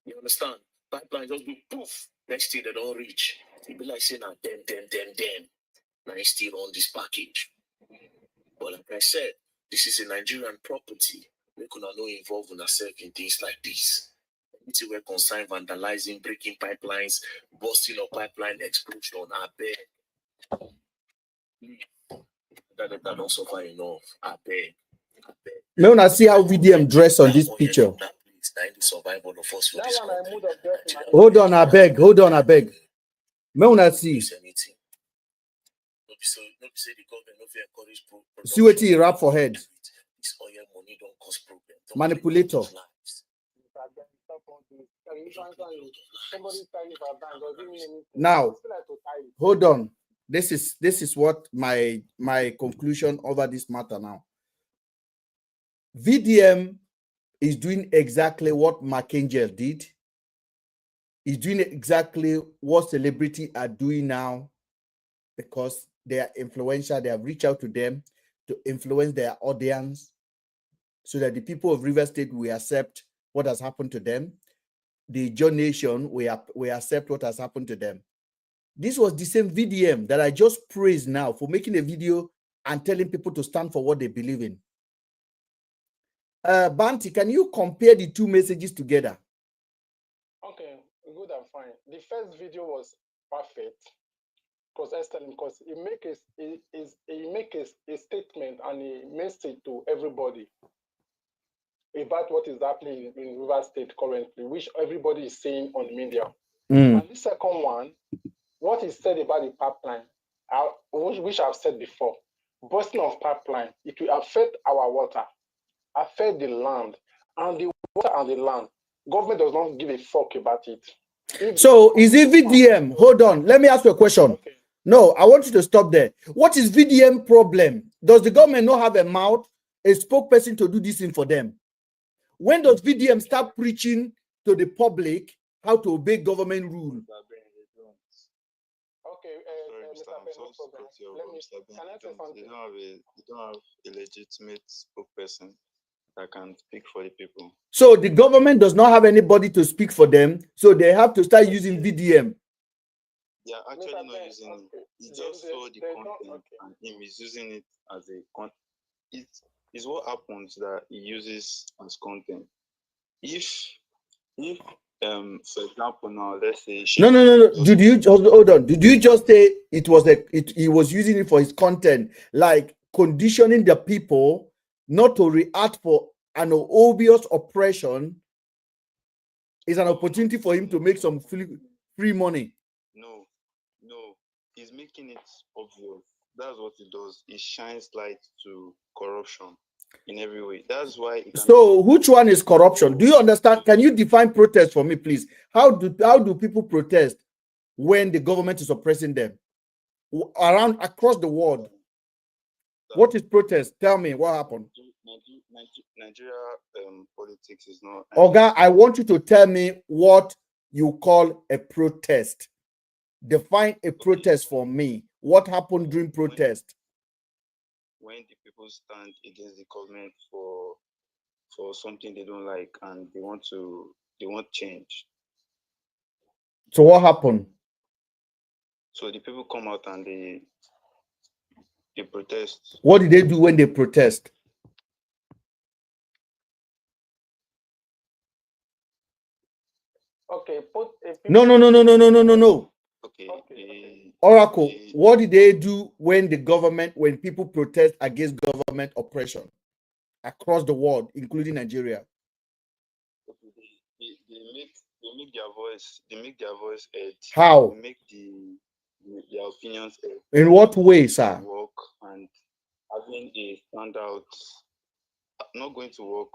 You understand? Pipeline just be poof. Next thing they don't reach. It be like saying, nah, them. Now you still on this package. But like I said, this is a Nigerian property. We could not involve ourselves in things like this. Until we're concerned vandalizing, breaking pipelines, busting a pipeline, explosion, I beg. That don't suffer enough. I beg. May I see how VDM dress on this picture? Hold on, I beg. May I see? See what he rap for head. Manipulator. Now, hold on. This is what my conclusion over this matter now. VDM is doing exactly what McAngel did. He's doing exactly what celebrities are doing now because they are influential. They have reached out to them to influence their audience so that the people of River State will accept what has happened to them. The John Nation will accept what has happened to them. This was the same VDM that I just praised now for making a video and telling people to stand for what they believe in. Banti, can you compare the two messages together? Okay, good and fine. The first video was perfect because he make a statement and a message to everybody about what is happening in River State currently, which everybody is saying on media. And the second one, what is said about the pipeline, which I've said before, busting of pipeline, it will affect our water, affect the land, and the water and the land. Government does not give a fuck about it. So is it VDM? Hold on, let me ask you a question. Okay. No, I want you to stop there. What is VDM problem? Does the government not have a mouth, a spokesperson to do this thing for them? When does VDM start preaching to the public how to obey government rule? Okay, They don't have a legitimate spokesperson that can speak for the people. So the government does not have anybody to speak for them, so they have to start using VDM. Yeah, actually not using it. He just saw the content and him is using it as a content. It's what happens that he uses as content. If for example now let's say no. Did you just hold on? Did you just say it was he was using it for his content, like conditioning the people not to react for an obvious oppression is an opportunity for him to make some free money? No, he's making it obvious. That's what he does. He shines light to corruption in every way. That's why. So which one is corruption? Do you understand? Can you define protest for me, please? How do people protest when the government is oppressing them across the world? What is protest? Tell me what happened. Nigeria politics is not. Oga, I want you to tell me what you call a protest. Define a protest for me. What happened during protest? When the people stand against the government for something they don't like and they want change. So what happened? So the people come out and they protest. What did they do when they protest? Okay, No. Okay. Oracle, what did they do when people protest against government oppression across the world, including Nigeria? They make their voice heard. How? They make their opinions heard. In what way, sir? Work and having a standout not going to work,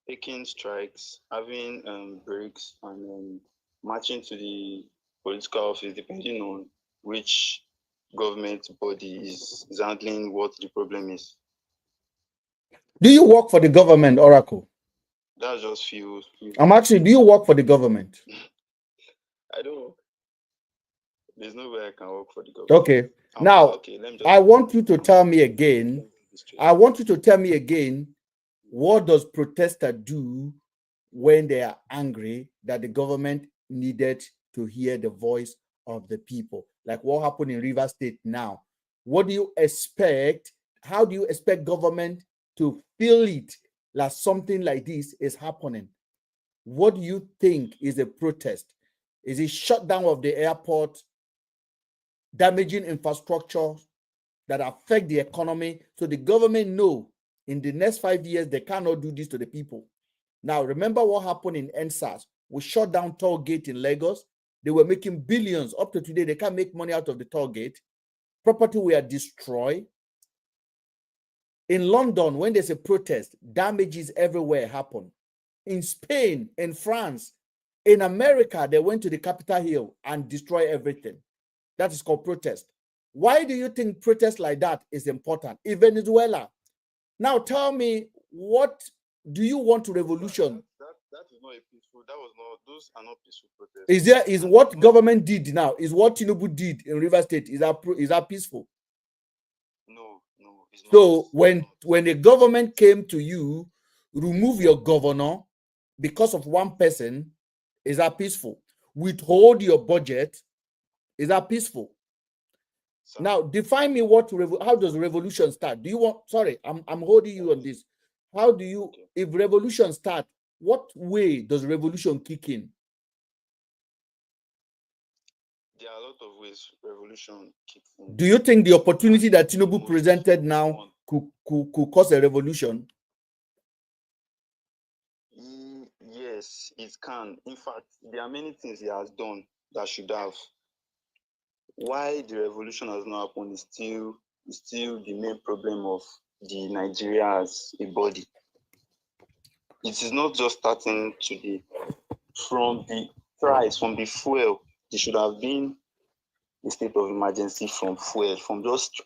taking strikes, having breaks, and marching to the political office, depending on which government body is handling what the problem is. Do you work for the government, Oracle? That's just few. I'm asking, do you work for the government? I don't. There's no way I can work for the government. Okay. Now, I want you to tell me again. I want you to tell me again, what does protester do when they are angry that the government needed to hear the voice of the people? Like what happened in Rivers State now. What do you expect? How do you expect government to feel it like something like this is happening? What do you think is a protest? Is it shutdown of the airport, damaging infrastructure that affect the economy? So the government know in the next 5 years they cannot do this to the people. Now remember what happened in NSAS. We shut down toll gate in Lagos. They were making billions. Up to today, they can't make money out of the toll gate. Property were destroyed. In London, when there's a protest, damages everywhere happen. In Spain, in France, in America, they went to the Capitol Hill and destroyed everything. That is called protest. Why do you think protest like that is important? In Venezuela. Now tell me, what do you want to revolution? That is not a peaceful. That was not. Those are not peaceful protests. Is what government did now? Is what Tinubu did in Rivers State? Is that peaceful? No, it's not. So when the government came to you, remove your governor because of one person, is that peaceful? Withhold your budget, is that peaceful? So, now define me how does revolution start? Do you want? Sorry, I'm holding you on this. How do you, if revolution start, what way does revolution kick in? There are a lot of ways revolution kicks in. Do you think the opportunity that Tinubu presented now could cause a revolution? Yes, it can. In fact, there are many things he has done that should have. Why the revolution has not happened is still the main problem of the Nigeria as a body. It is not just starting today. From the price, from the fuel, it should have been a state of emergency from fuel, from just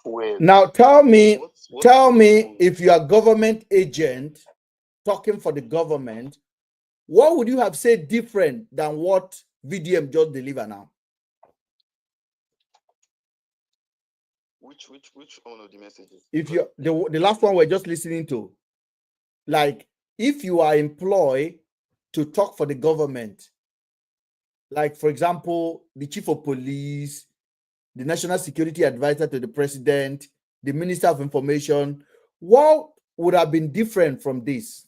fuel. Now tell me if you are a government agent talking for the government, what would you have said different than what VDM just delivered now? Which one of the messages? If you the last one we're just listening to, like if you are employed to talk for the government, like for example, the chief of police, the national security advisor to the president, the minister of information, what would have been different from this?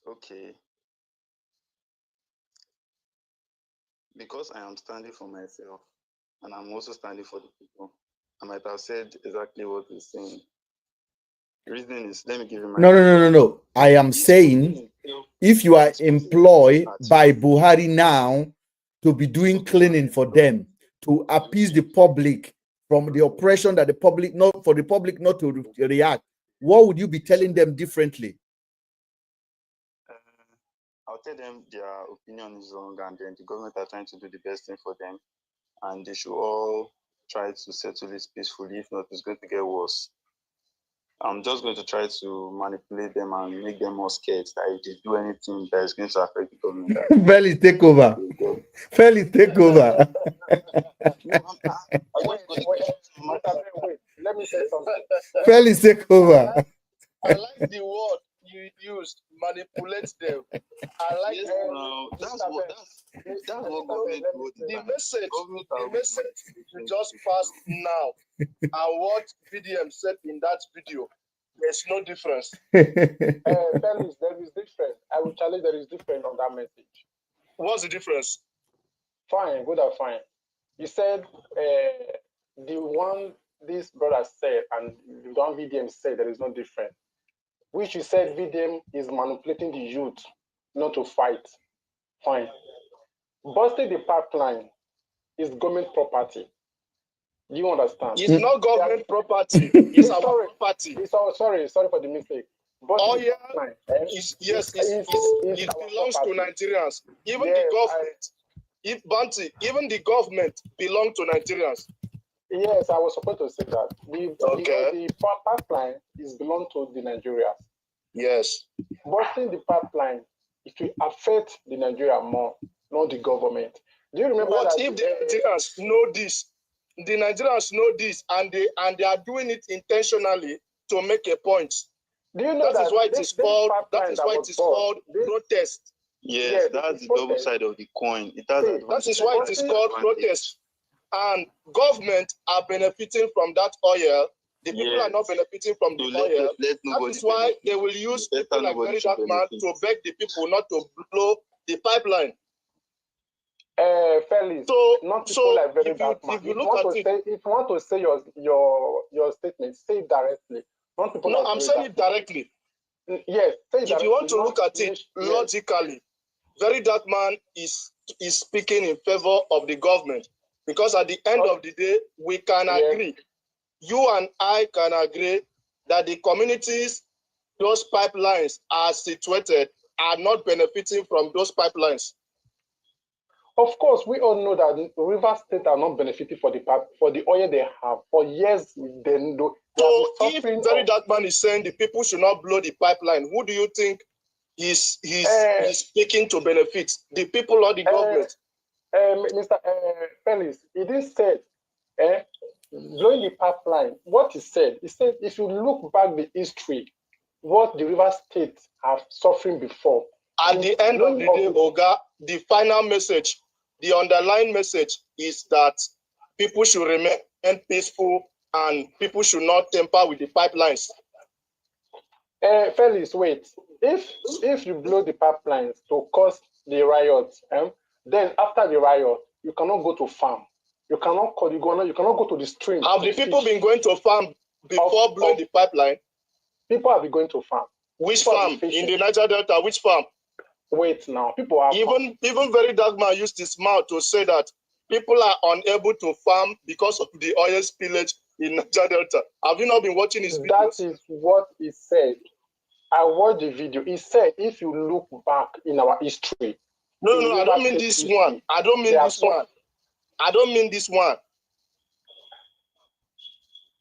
Okay. Because I am standing for myself and I'm also standing for the people, I might have said exactly what he's saying. The reason is, let me give you my... No. I am saying, if you are employed by Buhari now to be doing cleaning for them, to appease the public from the oppression that the public not to react, what would you be telling them differently? I'll tell them their opinion is wrong and then the government are trying to do the best thing for them and they should all try to settle it peacefully. If not, it's going to get worse. I'm just going to try to manipulate them and make them more scared that if they do anything that is going to affect the government. Felix, take over. Felix, take over. Wait, let me say something. Felix, take over. I like the word you used, manipulate them. I like that's what government would do. The message you just passed now and what VDM said in that video, there's no difference. Felix, there is difference. I will challenge there is difference on that message. What's the difference? Fine, good or fine. You said the one this brother said and the one VDM said there is no difference. Which you said VDM is manipulating the youth not to fight. Fine. Busting the pipeline is government property. Do you understand? It's not government property. It's our property. Sorry for the mistake. But Oil it belongs to Nigerians. Even the government, even the government belongs to Nigerians. Yes, I was supposed to say that. The pipeline is belong to the Nigerians. Yes. Busting the pipeline, it will affect the Nigeria more, not the government. Do you remember what if the Nigerians know this? The Nigerians know this, and they are doing it intentionally to make a point. Do you know that is why it is called? That is why it is called protest. Yes, that's the double side of the coin. That is why it is called protest. And government are benefiting from that oil. The people are not benefiting from the oil. That is why they will use people like Very Dark Man to beg the people not to blow the pipeline. Felix, not people like Very Dark Man. If you want to say your statement, say it directly. Not people no, like I'm saying it directly. Yes, say it if directly. You want to look at it logically, Very Dark Man is speaking in favor of the government, because at the end of the day, we can agree. You and I can agree that the communities those pipelines are situated are not benefiting from those pipelines. Of course, we all know that Rivers State are not benefiting for the oil they have for years. So if Very Dark Man is saying the people should not blow the pipeline, who do you think he's speaking to benefit? The people or the government? Mr. Felix, he didn't say blowing the pipeline. What he said if you look back the history, what the Rivers State have suffering before. At the end of the day, Oga, the final message, the underlying message is that people should remain peaceful and people should not tamper with the pipelines. Felix, wait. If you blow the pipelines to cause the riots, then after the riot, you cannot go to farm. You cannot go to the stream. Have the people been going to farm before blowing the pipeline? People have been going to farm. Which farm? In the Niger Delta, which farm? Wait now, people are even Very Dark Man used his mouth to say that people are unable to farm because of the oil spillage in Niger Delta. Have you not been watching his videos? That is what he said. I watched the video. He said, if you look back in our history. No, I don't mean this one. I don't mean this one. I don't mean this one.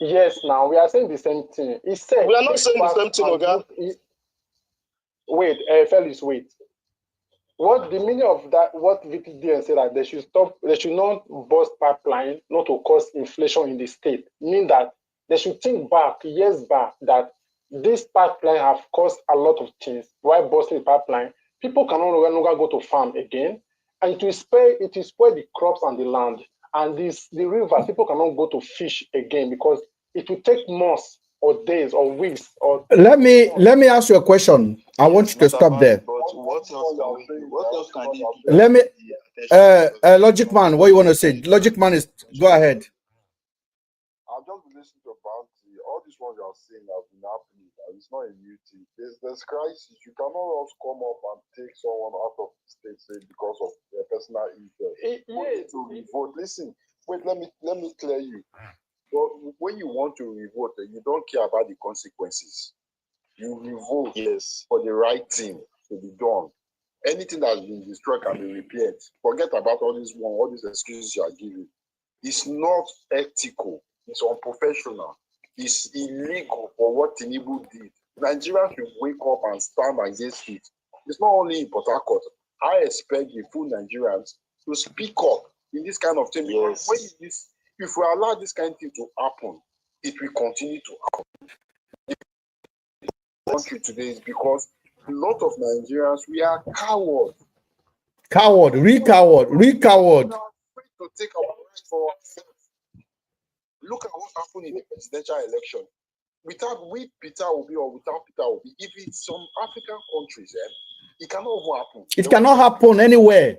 Yes, now we are saying the same thing. He said we are not saying the same thing, Oga. Wait, Felix, wait. What the meaning of that? What VPDN said that they should not burst pipeline, not to cause inflation in the state. Mean that they should think back years back that this pipeline have caused a lot of things. Why busting the pipeline? People cannot no longer go to farm again, and it will spoil the crops and the land. And the rivers, people cannot go to fish again because it will take months or days or weeks. Or let me ask you a question. I want you to stop there. What else can he do? Let me Logic Man, what you want to say? Logic Man is go ahead. I've just been listening to Bounty. All these ones you are saying have been happening. It's not a new thing. There's crisis. You cannot also come up and take someone out of the state say because of their personal interest. To revolt. Listen, wait, let me clear you. But when you want to revolt, you don't care about the consequences. You revolt for the right thing to be done. Anything that has been destroyed can be repaired. Forget about all these excuses you are giving. It's not ethical. It's unprofessional. It's illegal for what Tinubu did. Nigerians should wake up and stand against it. It's not only in Port Harcourt. I expect the full Nigerians to speak up in this kind of thing. Because if we allow this kind of thing to happen, it will continue to happen. The country today is because a lot of Nigerians, we are cowards. Real coward. We are afraid to take our rights for ourselves. Look at what happened in the presidential election. Without Peter Obi or without Peter Obi, if it's some African countries, it cannot happen. It cannot happen anywhere.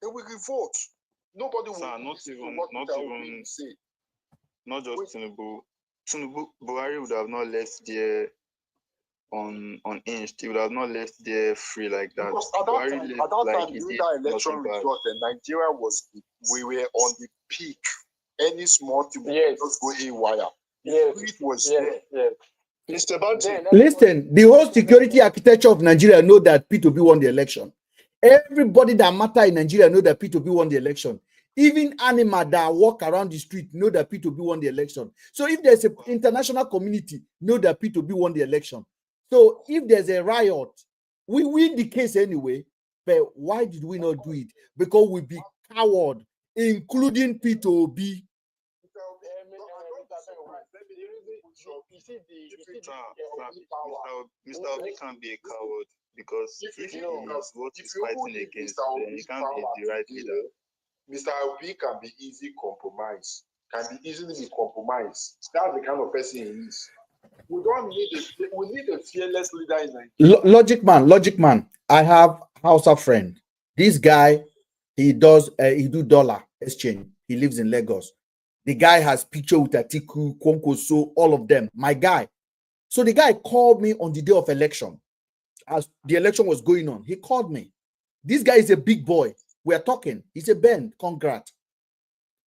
They will revolt. Nobody will. Not just Tinubu. Buhari would have not left there unhinged. He would have not left there free like that. Because at that time, during that election result, Nigeria we were on the peak. any small thing will Yes. just go haywire. Yes. It was Yes. Yes. Mr. Banti, Then Listen, the whole security architecture of Nigeria know that P2B won the election. Everybody that matter in Nigeria know that P2B won the election. Even animal that walk around the street know that P2B won the election. So if there's an international community, know that P2B won the election. So if there's a riot, we win the case anyway. But why did we not do it? Because we be coward, including P2B. Mr. Obi can be a coward because if he is what he's fighting against, then he can't be the right leader. Mr. Obi can be easily compromised. Can be easily be compromised. That's the kind of person he is. We don't need we need a fearless leader in Nigeria. Logic man. I have Hausa friend. This guy, he do dollar exchange. He lives in Lagos. The guy has picture with Atiku, Kwankwaso, all of them. My guy. So the guy called me on the day of election. As the election was going on, he called me. This guy is a big boy. We are talking. He said, Ben, congrats.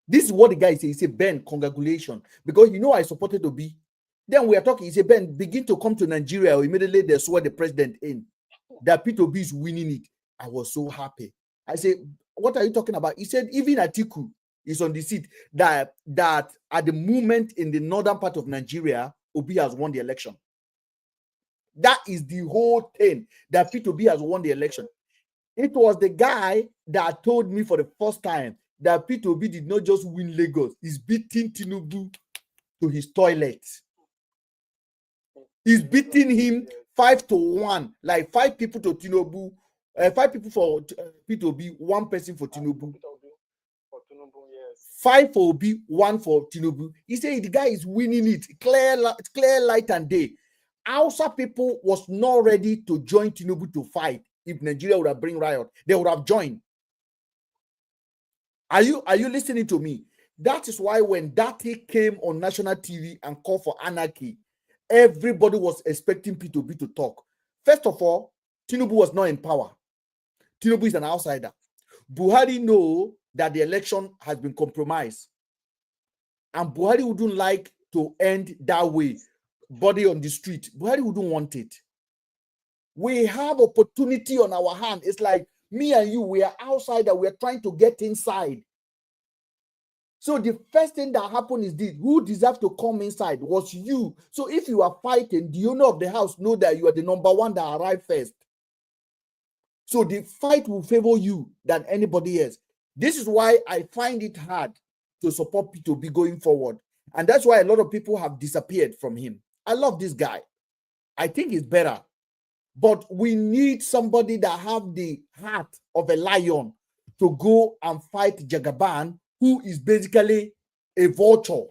This is what the guy said. He said, Ben, congratulations. Because you know I supported Obi. Then we are talking. He said, Ben, begin to come to Nigeria. Immediately they swear the president in. That P2B is winning it. I was so happy. I said, what are you talking about? He said, even Atiku is on the seat. That at the moment in the northern part of Nigeria, Obi has won the election. That is the whole thing. That P2B has won the election. It was the guy that told me for the first time that P2B did not just win Lagos. He's beating Tinubu to his toilet. He's beating him 5-1, like 5 people to Tinubu, 5 people for P2B, 1 person for Tinubu. 5 for Obi, 1 for Tinubu. He said the guy is winning it, clear light and day. Hausa people was not ready to join Tinubu to fight. If Nigeria would have bring riot, they would have joined. Are you listening to me? That is why when Dati came on national TV and called for anarchy, everybody was expecting P2B to talk. First of all, Tinubu was not in power. Tinubu is an outsider. Buhari know that the election has been compromised. And Buhari wouldn't like to end that way. Body on the street. Buhari wouldn't want it. We have opportunity on our hand. It's like me and you, we are outsider. We are trying to get inside. So the first thing that happened is this: who deserved to come inside was you. So if you are fighting, the owner of the house know that you are the number one that arrived first. So the fight will favor you than anybody else. This is why I find it hard to support P2B going forward. And that's why a lot of people have disappeared from him. I love this guy. I think he's better. But we need somebody that have the heart of a lion to go and fight Jagaban, who is basically a vulture.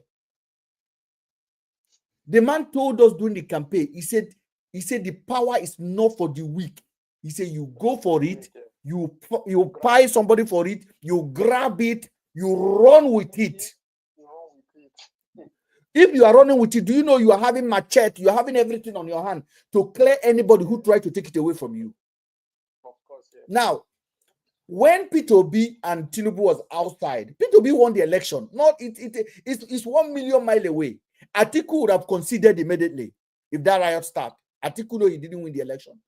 The man told us during the campaign, he said the power is not for the weak. He said you go for it, you buy somebody for it, you grab it, you run with it. If you are running with it, do you know you are having machete, you are having everything on your hand to clear anybody who tried to take it away from you? Of course, yes. Now, when P2B and Tinubu was outside, P2B won the election. It's 1 million miles away. Atiku would have considered immediately if that riot started. Atiku know he didn't win the election.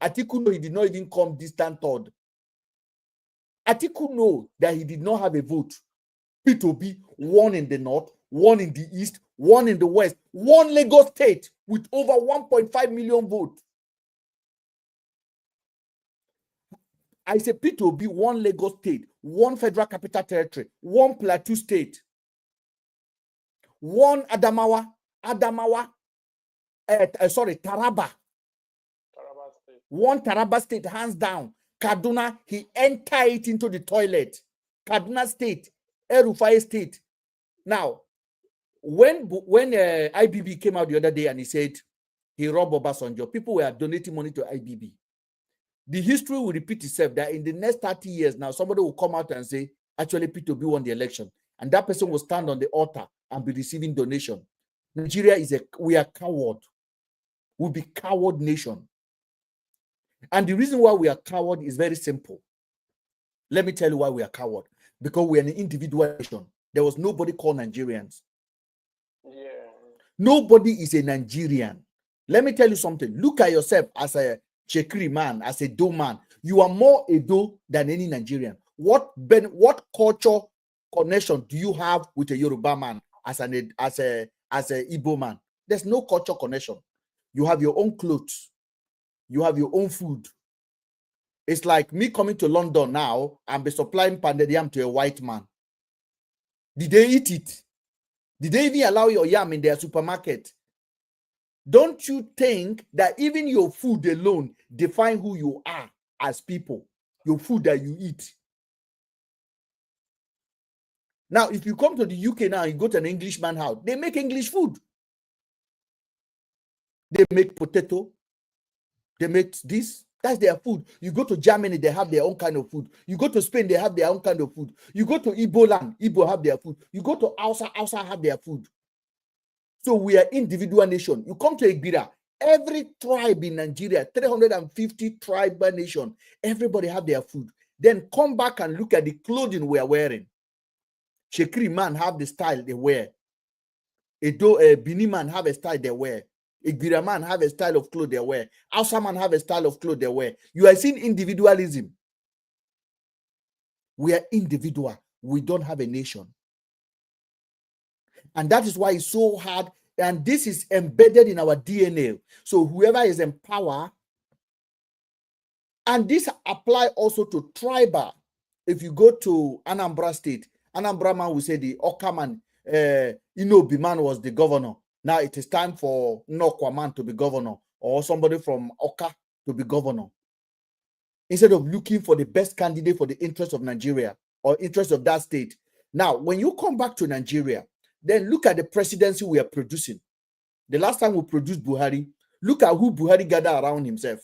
Atiku know he did not even come distant third. Atiku know that he did not have a vote. P2B won in the north, one in the east, one in the west, one Lagos state with over 1.5 million votes. I say P2B, one Lagos state, one Federal Capital Territory, one Plateau state, one Taraba State. One Taraba state, hands down. Kaduna, he entered it into the toilet. Kaduna state, El-Rufai state. Now, when IBB came out the other day and he said he robbed Obasanjo, people were donating money to IBB. The history will repeat itself that in the next 30 years now, somebody will come out and say, actually, P2B won the election. And that person will stand on the altar and be receiving donation. Nigeria we are coward. We'll be coward nation. And the reason why we are coward is very simple. Let me tell you why we are coward. Because we are an individual nation. there was nobody called Nigerians. Yeah. Nobody is a Nigerian. Let me tell you something. Look at yourself as a Chekri man, as a Do man. You are more Edo than any Nigerian. What culture connection do you have with a Yoruba man as a Igbo man? There's no culture connection. You have your own clothes. You have your own food. It's like me coming to London now and be supplying pounded yam to a white man. Did they eat it? Did they even allow your yam in their supermarket? Don't you think that even your food alone define who you are as people? Your food that you eat. Now, if you come to the UK now, you go to an Englishman house, they make English food. They make potato. They make this. That's their food. You go to Germany, they have their own kind of food. You go to Spain, they have their own kind of food. You go to Igbo land, Igbo have their food. You go to Hausa, Hausa have their food. So we are individual nation. You come to Igbira, every tribe in Nigeria, 350 tribal nation, everybody have their food. Then come back and look at the clothing we are wearing. Shekri man have the style they wear. Bini man have a style they wear. Igbira man have a style of clothes they wear. Hausa man have a style of clothes they wear. You are seeing individualism. We are individual. We don't have a nation. And that is why it's so hard. And this is embedded in our DNA. So whoever is in power, and this apply also to tribal. If you go to Anambra State, Anambra man will say the Oka man, Inobi man was the governor. Now it is time for Nokwa man to be governor, or somebody from Oka to be governor. Instead of looking for the best candidate for the interest of Nigeria or interest of that state. Now, when you come back to Nigeria, then look at the presidency we are producing. The last time we produced Buhari, look at who Buhari gathered around himself.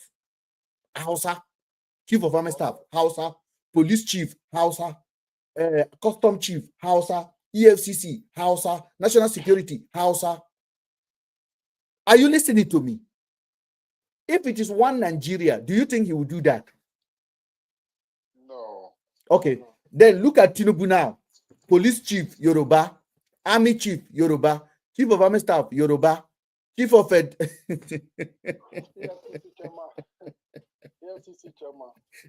Hausa, Chief of Army Staff, Hausa, Police Chief, Hausa, Custom Chief, Hausa, EFCC, Hausa, National Security, Hausa. Are you listening to me? If it is one Nigeria, do you think he will do that? No. Okay, then look at Tinubu now. Police Chief, Yoruba. Army Chief, Yoruba. Chief of Army Staff, Yoruba. Chief of Ed.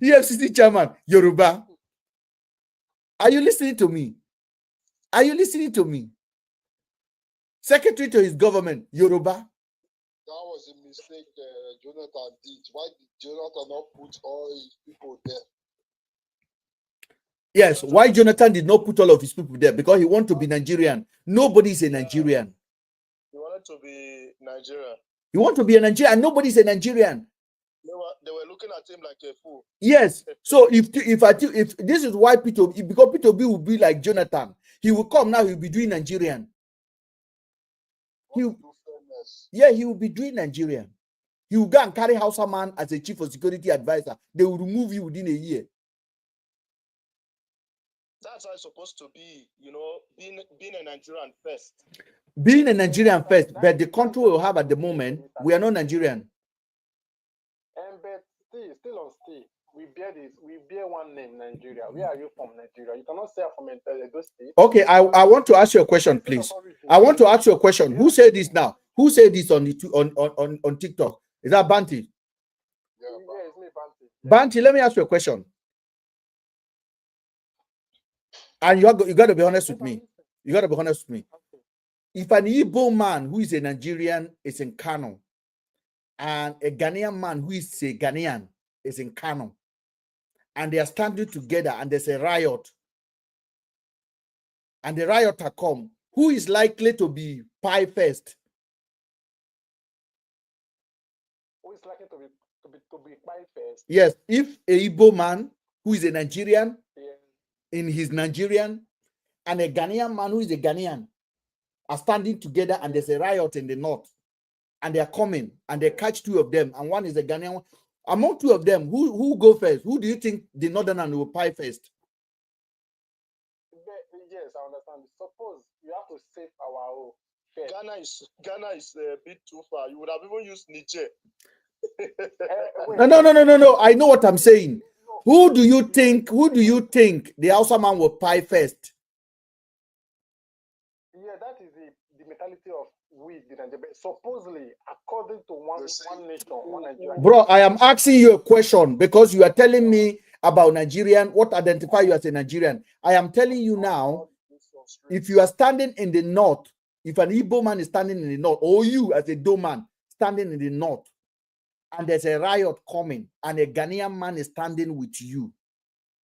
EFCC Chairman, Yoruba. Are you listening to me? Are you listening to me? Secretary to his government, Yoruba. That was a mistake Jonathan did. Why did Jonathan not put all his people there? Yes, why Jonathan did not put all of his people there? Because he wanted to be Nigerian. Nobody is a Nigerian. He wanted to be Nigerian. He wanted to be a Nigerian, and nobody is a Nigerian. They were looking at him like a fool. Yes. So if this is why P2B, because P2B will be like Jonathan, he will come now, he'll be doing Nigerian. He will be doing Nigerian. He will go and carry Hausa man as a chief of security advisor. They will remove you within a year. That's how it's supposed to be, you know, being a Nigerian first. Being a Nigerian first, but the country we have at the moment, we are not Nigerian. But still on stay, we bear one name, Nigeria. Where are you from, Nigeria? You cannot say from Edo State. Okay, I want to ask you a question, please. I want to ask you a question. Who said this now? Who said this on TikTok? Is that Banti? Yeah, it's me, Banti. Banti, let me ask you a question. And you got to be honest with me. You got to be honest with me. If an Igbo man who is a Nigerian is in Kano, and a Ghanaian man who is a Ghanaian is in Kano, and they are standing together and there's a riot, and the rioter come, who is likely to be pie first? Who is likely to be pie first? Yes, if a Igbo man who is a Nigerian in his Nigerian and a Ghanaian man who is a Ghanaian are standing together and there's a riot in the north, and they are coming and they catch two of them, and one is a Ghanaian. Among two of them, who go first? Who do you think the northern will pie first? Yes, I understand. Suppose you have to save our own. Ghana is a bit too far. You would have even used Niger. No. I know what I'm saying. Who do you think the Hausa man will pie first? Yeah, that is the mentality of we the Nigerian. Supposedly, according to one nation, one Nigerian. Bro, I am asking you a question because you are telling me about Nigerian, what identify you as a Nigerian. I am telling you now, if you are standing in the north, if an Igbo man is standing in the north, or you as a Do man standing in the north, and there's a riot coming, and a Ghanaian man is standing with you,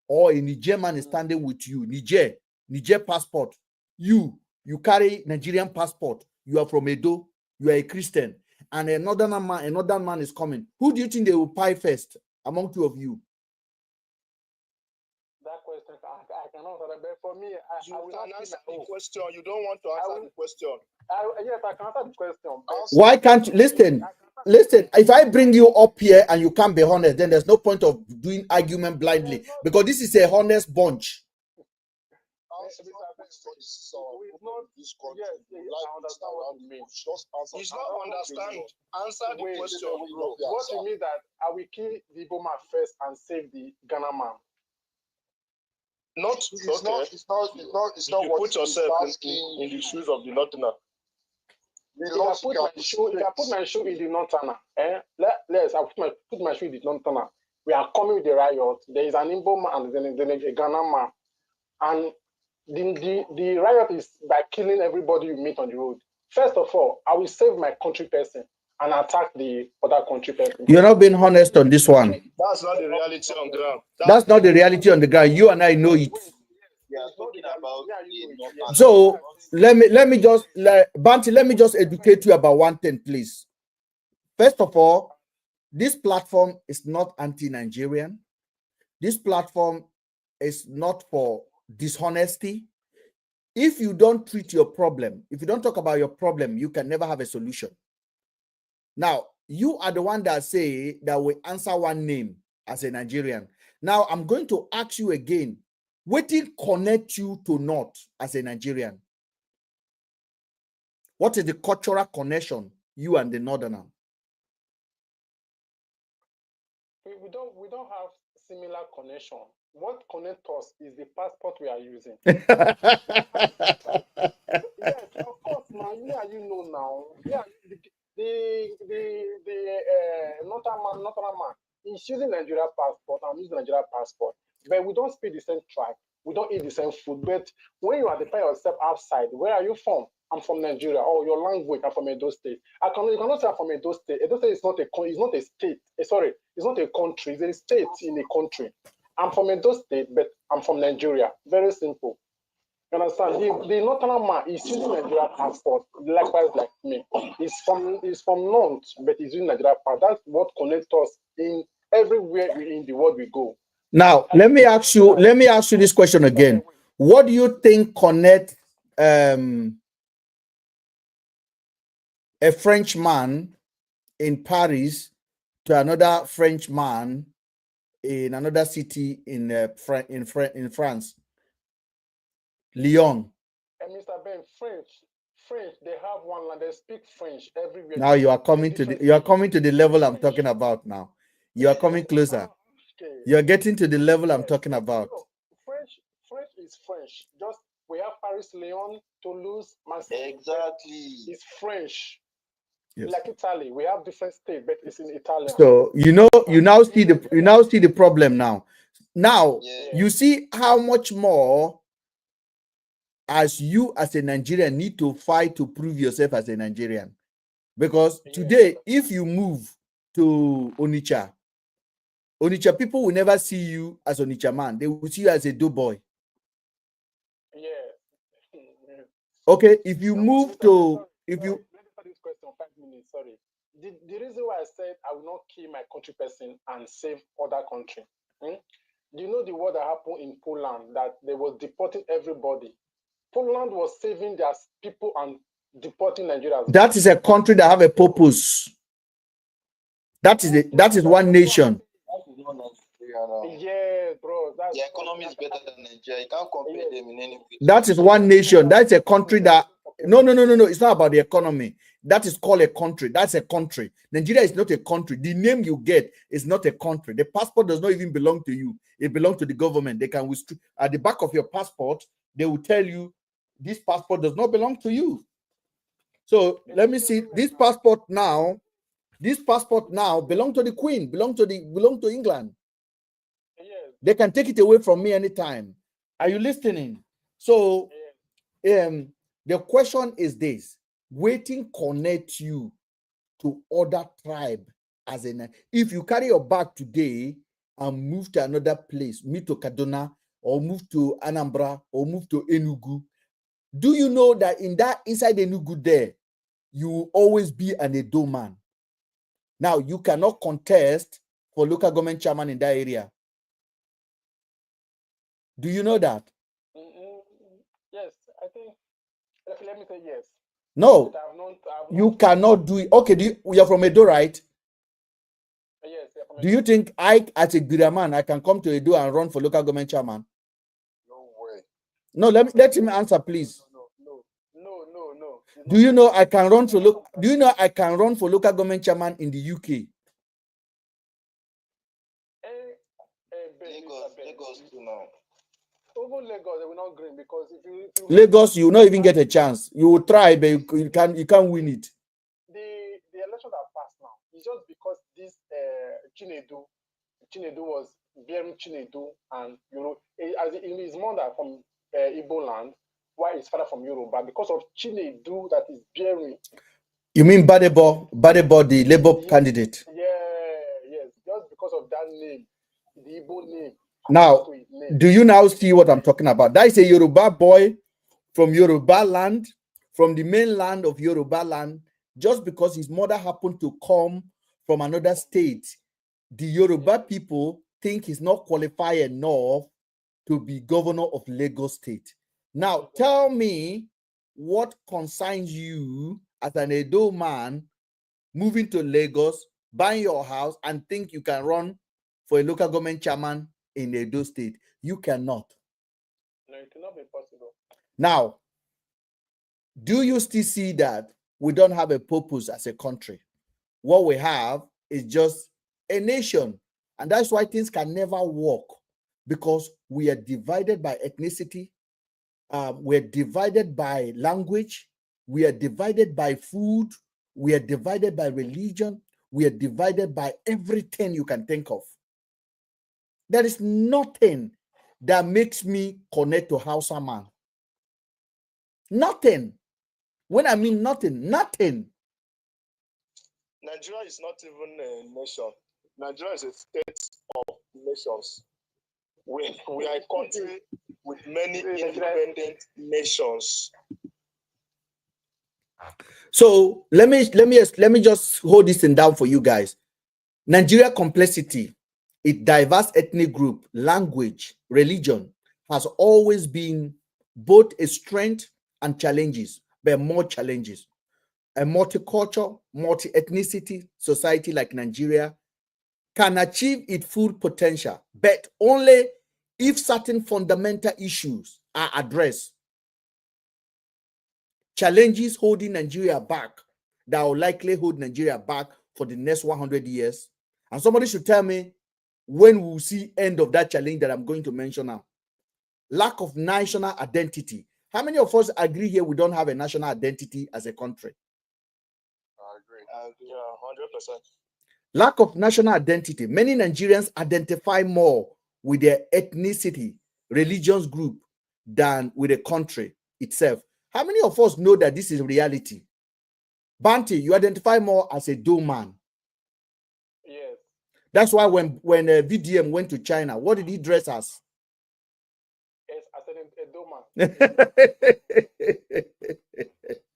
or a Niger man is standing with you, Niger passport, you carry Nigerian passport, you are from Edo, you are a Christian, and another man is coming. Who do you think they will pie first among two of you? That question, I cannot answer that. But for me, You can answer the question. You don't want to answer the question. Yes, I can answer the question. Why can't you listen? If I bring you up here and you can't be honest, then there's no point of doing argument blindly, because this is a honest bunch. He's not understand. Answer the question, bro. What you mean that I will kill the Igbo man first and save the Ghana man? Not. It's not You what put yourself in the shoes of the northerner. If I put my shoe in the northerner, I put my shoe in the northerner. We are coming with the riot. There is an Igbo man and then a Ghana man, and the riot is by killing everybody you meet on the road. First of all, I will save my country person and attack the other country person. You're not being honest on this one. That's not the reality on ground. That's not the reality on the ground. You and I know it. We are talking about So let me just educate you about one thing, please. First of all, this platform is not anti-Nigerian. This platform is not for dishonesty. If you don't treat your problem, if you don't talk about your problem, you can never have a solution. Now, you are the one that say that we answer one name as a Nigerian. Now, I'm going to ask you again, what did connect you to North as a Nigerian? What is the cultural connection, you and the Northerner? We don't have similar connection. What connects us is the passport we are using. Yes, of course, man. Yeah, you know now. Yeah, the Northern man, he's using Nigeria passport. I'm using Nigeria passport, but we don't speak the same tribe. We don't eat the same food. But when you identify yourself outside, where are you from? I'm from Nigeria. Oh, your language. I'm from Edo State. You cannot say I'm from Edo State. Edo State is not a state. Sorry, it's not a country. It's a state in a country. I'm from Edo State, but I'm from Nigeria. Very simple. You understand? The Northern man is using Nigeria passport, likewise like me. He's from North, but he's using Nigeria passport. That's what connects us in everywhere in the world we go. Now, let me ask you this question again. What do you think connects a Frenchman in Paris to another Frenchman in another city in France? Lyon. And Mr. Ben, French, they have one land, they speak French everywhere. Now you are coming to the level I'm talking about now. You are coming closer. Okay. You are getting to the level I'm talking about. French is French. Just we have Paris, Lyon, Toulouse, Marseille. Exactly. It's French. Yes. Like Italy, we have different states, but it's in Italian. So you now see the problem now. Now you see how much more as you as a Nigerian need to fight to prove yourself as a Nigerian. Because today, if you move to Onitsha, people will never see you as Onitsha man. They will see you as a do boy. Yeah. Okay, if you move to Let me answer this question 5 minutes. Sorry. The reason why I said I will not kill my country person and save other country. Do you know the war that happened in Poland that they were deporting everybody? Poland was saving their people and deporting Nigerians. That is a country that have a purpose. That is one nation. Yeah, bro. The economy is better than Nigeria. You can't compare them in any way. That is one nation. That's a country that no. It's not about the economy. That is called a country. That's a country. Nigeria is not a country. The name you get is not a country. The passport does not even belong to you. It belongs to the government. They can at the back of your passport, they will tell you this passport does not belong to you. So let me see. This passport now belong to the Queen, belong to England. Yes. They can take it away from me anytime. Are you listening? So the question is this: waiting connect you to other tribe, as in if you carry your bag today and move to another place, move to Kaduna or move to Anambra or move to Enugu, do you know that inside Enugu there, you will always be an Edo man? Now you cannot contest for local government chairman in that area. Do you know that? Yes, I think. Let me say yes. No, I've you cannot do it. Okay, you're from Edo, right? Yes. Do you think I, as a Giraman, I can come to Edo and run for local government chairman? No way. No, let him answer, please. No. Do you know I can run for local government chairman in the UK? Lagos too now. Over Lagos, they will not green because if you Lagos, you will not even get a chance. You will try, but you can't win it. The election that passed now is just because this Chinedu was bearing Chinedu, and as in his mother from Igbo land, while his father from Yoruba, because of Chinedu that is bearing. You mean Badebo, the Labour candidate? Yes, just because of that name, the Igbo name. Now, do you now see what I'm talking about? That is a Yoruba boy from Yoruba land, from the mainland of Yoruba land, just because his mother happened to come from another state. The Yoruba people think he's not qualified enough to be governor of Lagos State. Now, tell me what concerns you as an Edo man moving to Lagos, buying your house, and think you can run for a local government chairman in Edo State. You cannot. No, it cannot be possible. Now, do you still see that we don't have a purpose as a country? What we have is just a nation. And that's why things can never work, because we are divided by ethnicity. We're divided by language. We are divided by food. We are divided by religion. We are divided by everything you can think of. There is nothing that makes me connect to Hausa man. Nothing. When I mean nothing. Nigeria is not even a nation. Nigeria is a state of nations. We are a country with many independent nations. So let me just hold this thing down for you guys. Nigeria complexity, its diverse ethnic group, language, religion has always been both a strength and challenges, but more challenges. A multicultural, multi-ethnicity society like Nigeria can achieve its full potential, but only if certain fundamental issues are addressed. Challenges holding Nigeria back that will likely hold Nigeria back for the next 100 years. And somebody should tell me when we'll see end of that challenge that I'm going to mention now. Lack of national identity. How many of us agree here we don't have a national identity as a country? I agree. Yeah, 100%. Lack of national identity. Many Nigerians identify more with their ethnicity, religious group than with the country itself. How many of us know that this is reality? Banti, you identify more as a Edo man. Yes. That's why when VDM went to China, what did he dress as? Yes, as an Edo man.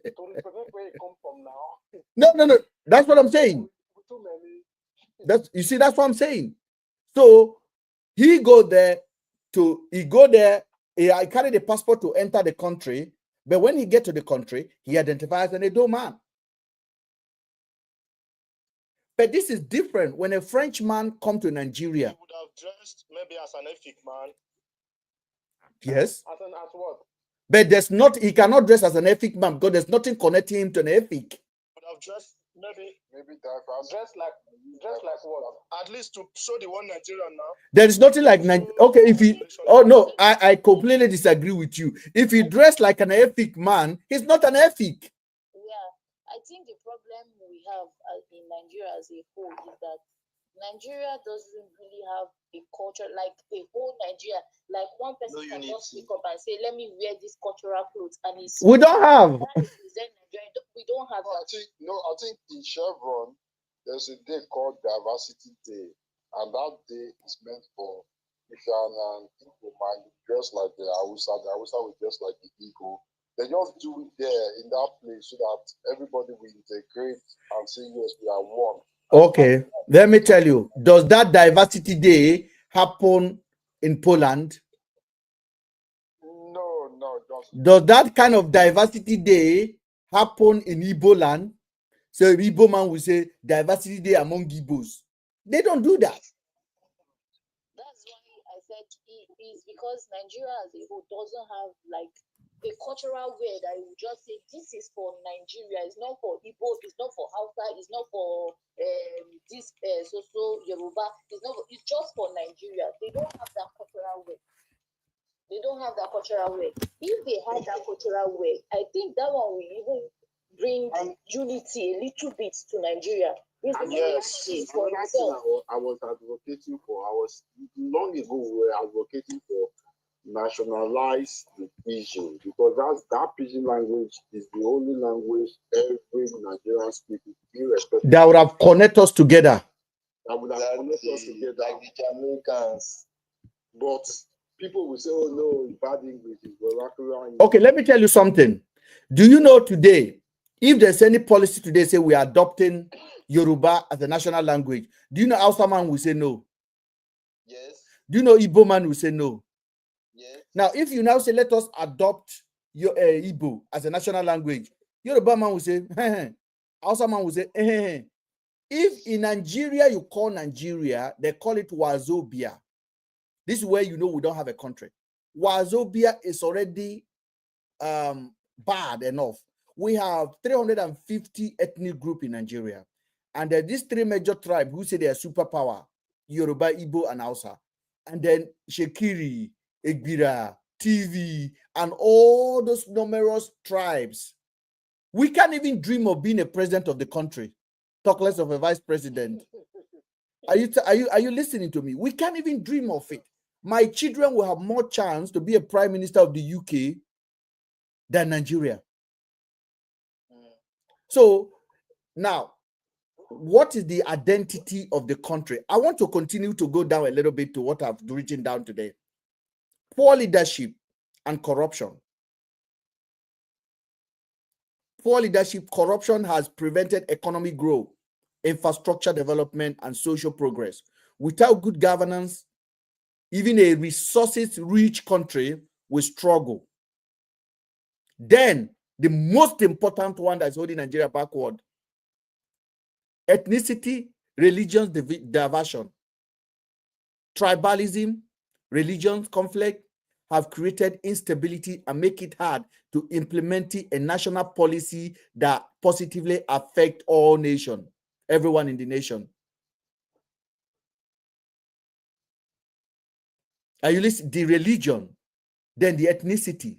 To represent where he come from now. No. That's what I'm saying. Too many. That's what I'm saying. So he go there. I carry the passport to enter the country, but when he get to the country, he identifies as an Edo man. But this is different. When a French man come to Nigeria, He would have dressed maybe as an Efik man. yes. As what? But he cannot dress as an Efik man because there's nothing connecting him to an Efik. Would have dressed maybe Maybe that Dressed like Just like what? At least to show the one Nigerian now. There is nothing like okay. If he, oh no, I completely disagree with you. If he dressed like an ethic man, he's not an ethic. Yeah, I think the problem we have in Nigeria as a whole is that Nigeria doesn't really have a culture like a whole Nigeria. Like one person can just pick up and say, "Let me wear this cultural clothes," and it's we don't have. We don't have. I think in Chevron there's a day called Diversity Day, and that day is meant for if you're an Igbo man, you dress like the Hausa will dress like the Igbo. They just do it there in that place so that everybody will integrate and say, yes, we are one. Okay, let me tell you, does that Diversity Day happen in Poland? No, it doesn't. Does that kind of Diversity Day happen in Igbo land? So Igbo man will say Diversity Day among Igbos. They don't do that. That's why I said it is because Nigeria as a whole doesn't have like a cultural way that you just say this is for Nigeria. It's not for Igbo. It's not for Hausa. It's not for this Yoruba. It's just for Nigeria. They don't have that cultural way. They don't have that cultural way. If they had that cultural way, I think that one will even bring unity a little bit to Nigeria. Yes, for itself. I was advocating for. I was long ago we were advocating for nationalize the pidgin because that pidgin language is the only language every Nigerian speaks, irrespective. That would have connected us together. That would have connected us together, like the Jamaicans. But people will say, "Oh no, bad English is vernacular." Okay, let me tell you something. Do you know today, if there's any policy today say we are adopting Yoruba as a national language, do you know Hausa man will say no? Yes. Do you know Igbo man will say no? Yes. Now, if you now say let us adopt your Igbo as a national language, Yoruba man will say, Hausa man will say, If in Nigeria you call Nigeria, they call it Wazobia. This is where you know we don't have a country. Wazobia is already bad enough. We have 350 ethnic groups in Nigeria. And there are these three major tribes who say they are superpower, Yoruba, Igbo, and Hausa. And then Shekiri, Egbira, TV, and all those numerous tribes. We can't even dream of being a president of the country, talk less of a vice president. Are you listening to me? We can't even dream of it. My children will have more chance to be a prime minister of the UK than Nigeria. So now, what is the identity of the country? I want to continue to go down a little bit to what I've written down today. Poor leadership and corruption. Poor leadership, corruption has prevented economic growth, infrastructure development, and social progress. Without good governance, even a resources-rich country will struggle. Then, the most important one that's holding Nigeria backward, ethnicity, religious diversion, tribalism, religion conflict have created instability and make it hard to implement a national policy that positively affect all nations, everyone in the nation. Are you listening? The religion, then the ethnicity.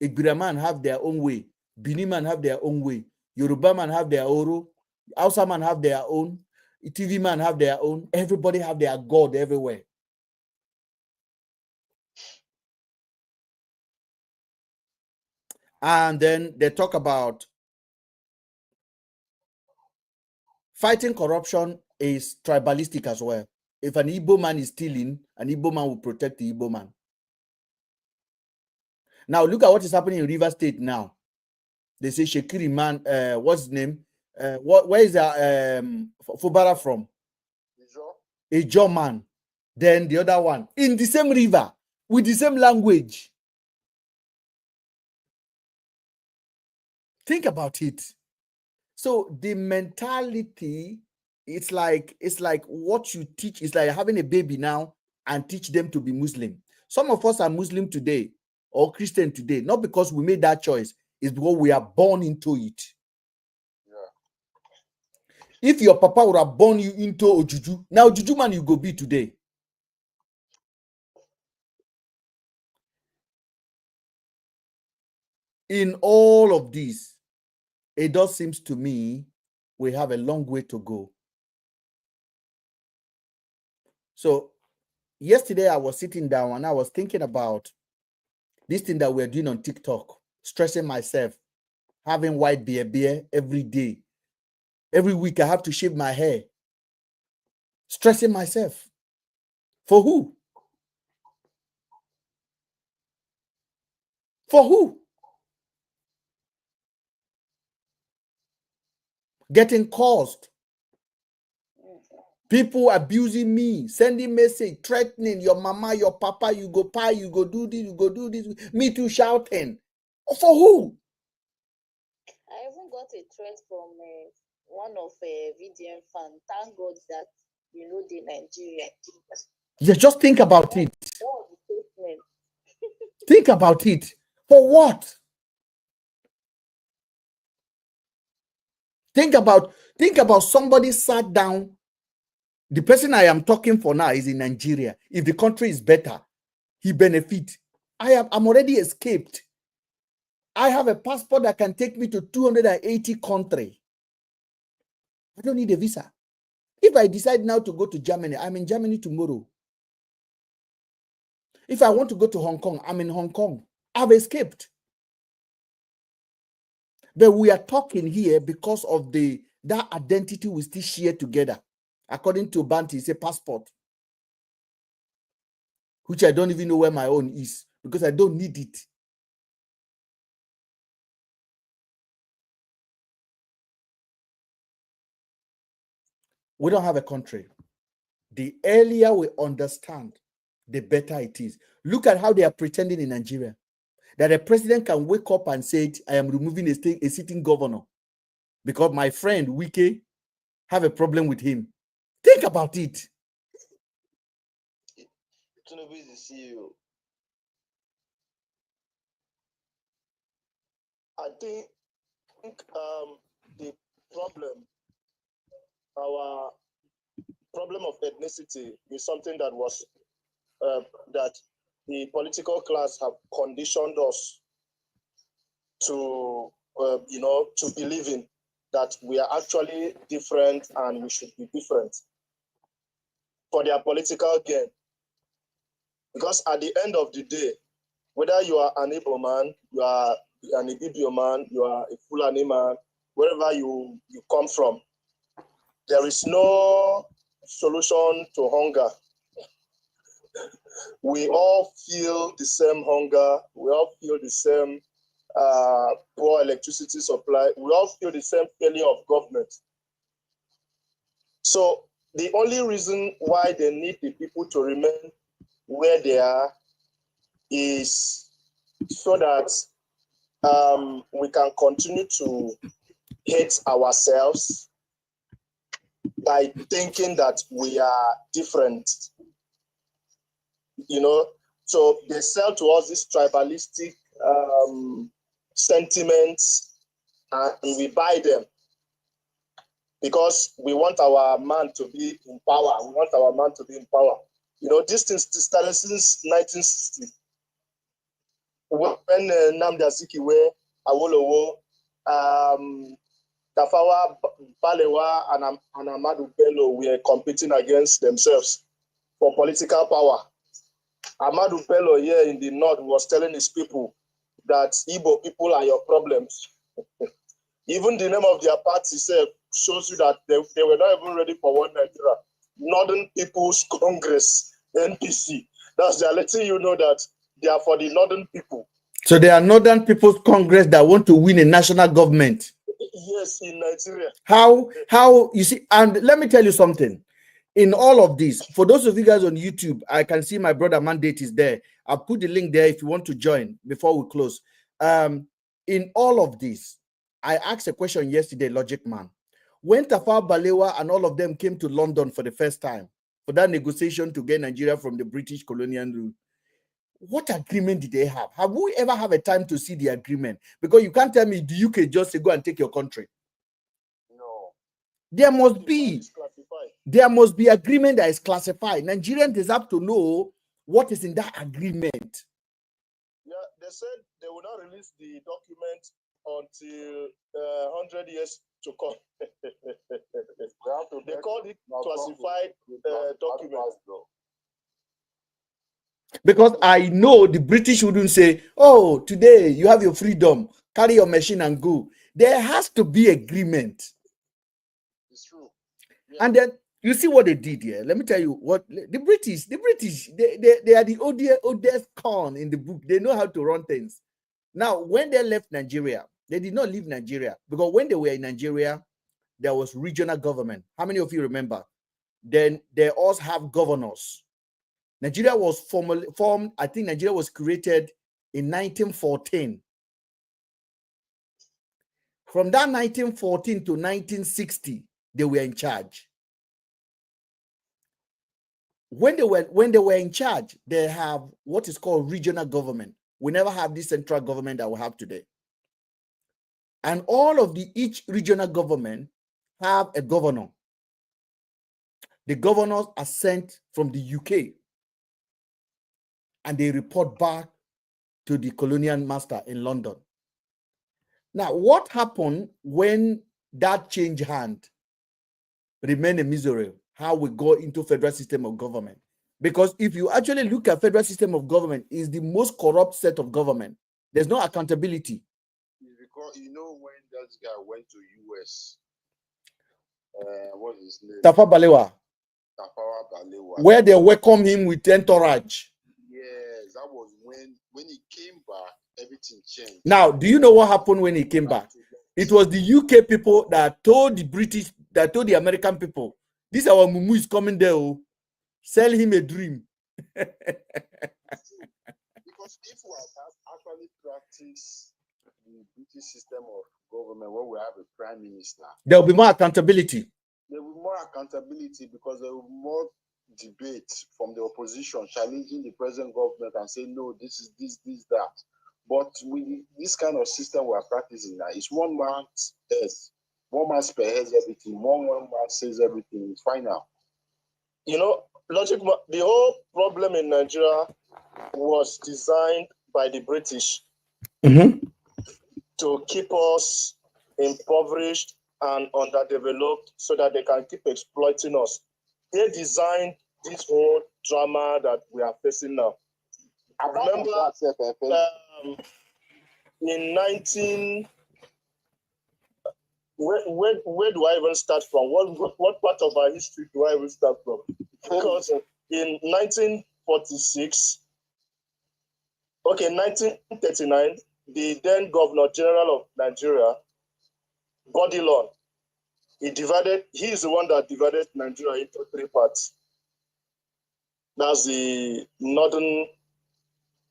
Igbira man have their own way, Bini man have their own way, Yoruba man have their own, Hausa man have their own, TV man have their own. Everybody have their God everywhere. And then they talk about fighting corruption is tribalistic as well. If an Igbo man is stealing, an Igbo man will protect the Igbo man. Now look at what is happening in Rivers State now. They say Shekiri man, what's his name? Where is Fubara from? A Ijo man. Then the other one in the same river with the same language. Think about it. So the mentality, it's like what you teach. It's like having a baby now and teach them to be Muslim. Some of us are Muslim today or Christian today, not because we made that choice. It's because we are born into it. If your papa would have born you into Ojuju, now Ojuju man you go be today. In all of this, it does seems to me we have a long way to go. So yesterday I was sitting down and I was thinking about this thing that we're doing on TikTok, stressing myself, having white beer every day. Every week I have to shave my hair. Stressing myself. For who? For who? Getting caused. People abusing me, sending message, threatening your mama, your papa, you go pie, you go do this, you go do this. Me too shouting. For who? I even got a threat from one of VDM fan. Thank God that you know the Nigerian. Yeah, just think about it. Think about it. For what? Think about somebody sat down. The person I am talking for now is in Nigeria. If the country is better, he benefit. I'm already escaped. I have a passport that can take me to 280 countries. I don't need a visa. If I decide now to go to Germany, I'm in Germany tomorrow. If I want to go to Hong Kong, I'm in Hong Kong. I've escaped. But we are talking here because of that identity we still share together. According to Banti, it's a passport, which I don't even know where my own is because I don't need it. We don't have a country. The earlier we understand, the better it is. Look at how they are pretending in Nigeria that a president can wake up and say, I am removing a sitting governor because my friend Wike have a problem with him. Think about it. Tinubu is the CEO. I think the problem, our problem of ethnicity is something that was that the political class have conditioned us to, to believe in, that we are actually different and we should be different for their political gain. Because at the end of the day, whether you are an Igbo man, you are an Ibibio man, you are a Fulani man, wherever you come from, there is no solution to hunger. We all feel the same hunger. We all feel the same poor electricity supply. We all feel the same failure of government. So the only reason why they need the people to remain where they are is so that we can continue to hate ourselves by thinking that we are different. So they sell to us this tribalistic sentiments, and we buy them because we want our man to be in power. We want our man to be in power. This thing started since 1960. When Nnamdi Azikiwe, Awolowo, Tafawa Balewa, and Ahmadu Bello were competing against themselves for political power. Ahmadu Bello here in the north was telling his people that Igbo people are your problems. Even the name of their party shows you that they were not even ready for one Nigeria. Northern People's Congress, NPC. They're letting you know that they are for the northern people. So they are Northern People's Congress that want to win a national government. Yes, in Nigeria. How you see, and let me tell you something. In all of this, for those of you guys on YouTube, I can see my brother Mandate is there. I'll put the link there if you want to join before we close. In all of this, I asked a question yesterday, Logic Man. When Tafawa Balewa and all of them came to London for the first time for that negotiation to get Nigeria from the British colonial rule, what agreement did they have? Have we ever have a time to see the agreement? Because you can't tell me the UK just say go and take your country. No. There must be agreement that is classified. Nigerians deserve to know what is in that agreement. Yeah, they said they will not release the document until 100 years to come. They called it classified document. Because I know the British wouldn't say, oh, today you have your freedom, carry your machine and go. There has to be agreement. It's true. Yeah. And then you see what they did here. Let me tell you what the British, they are the oldest con in the book. They know how to run things. Now, when they left Nigeria, they did not leave Nigeria because when they were in Nigeria, there was regional government. How many of you remember? Then they also have governors. Nigeria was formed, I think Nigeria was created in 1914. From that 1914 to 1960, they were in charge. When they were in charge, they have what is called regional government. We never have this central government that we have today. And all of each regional government have a governor. The governors are sent from the UK and they report back to the colonial master in London. Now, what happened when that changed hand remained a misery? How we go into federal system of government? Because if you actually look at federal system of government, is the most corrupt set of government. There's no accountability. Because you know when that guy went to US, what's his name? Tafawa Balewa. Where they welcome him with entourage. Yes, that was when he came back, everything changed. Now, do you know what happened when he came back? It was the UK people that told the British, that told the American people, this our mumu is coming there. Oh, sell him a dream. Because if we have actually practiced the British system of government where we have a prime minister, there will be more accountability. There will be more accountability because there will be more debate from the opposition challenging the present government and saying, no, this is this, that. But with this kind of system we are practicing now, it's one man says, one man spearheads everything, one man says everything. It's fine now. You know, logic. The whole problem in Nigeria was designed by the British to keep us impoverished and underdeveloped so that they can keep exploiting us. They designed this whole drama that we are facing now. I remember in 19... Where do I even start from? What part of our history do I even start from? Because in 1946, 1939, the then Governor General of Nigeria, Bodilon, he is the one that divided Nigeria into three parts. That's the northern,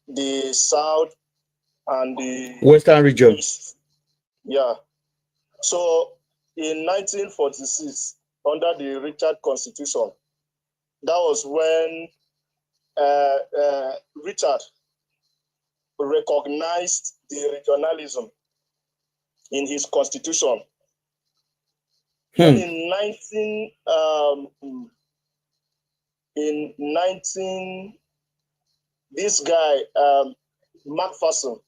the south, and the western region. East. Yeah. So in 1946, under the Richard Constitution, that was when Richard recognized the regionalism in his constitution. And in 19, this guy, Macpherson,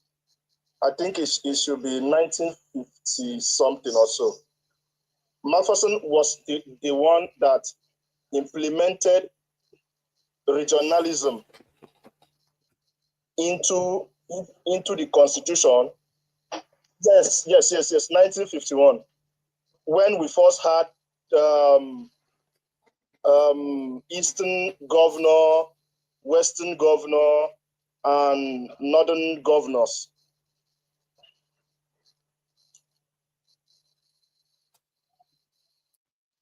I think it should be 1950 something or so. Macpherson was the one that implemented regionalism into the constitution. Yes, 1951. When we first had Eastern governor, Western governor, and Northern governors.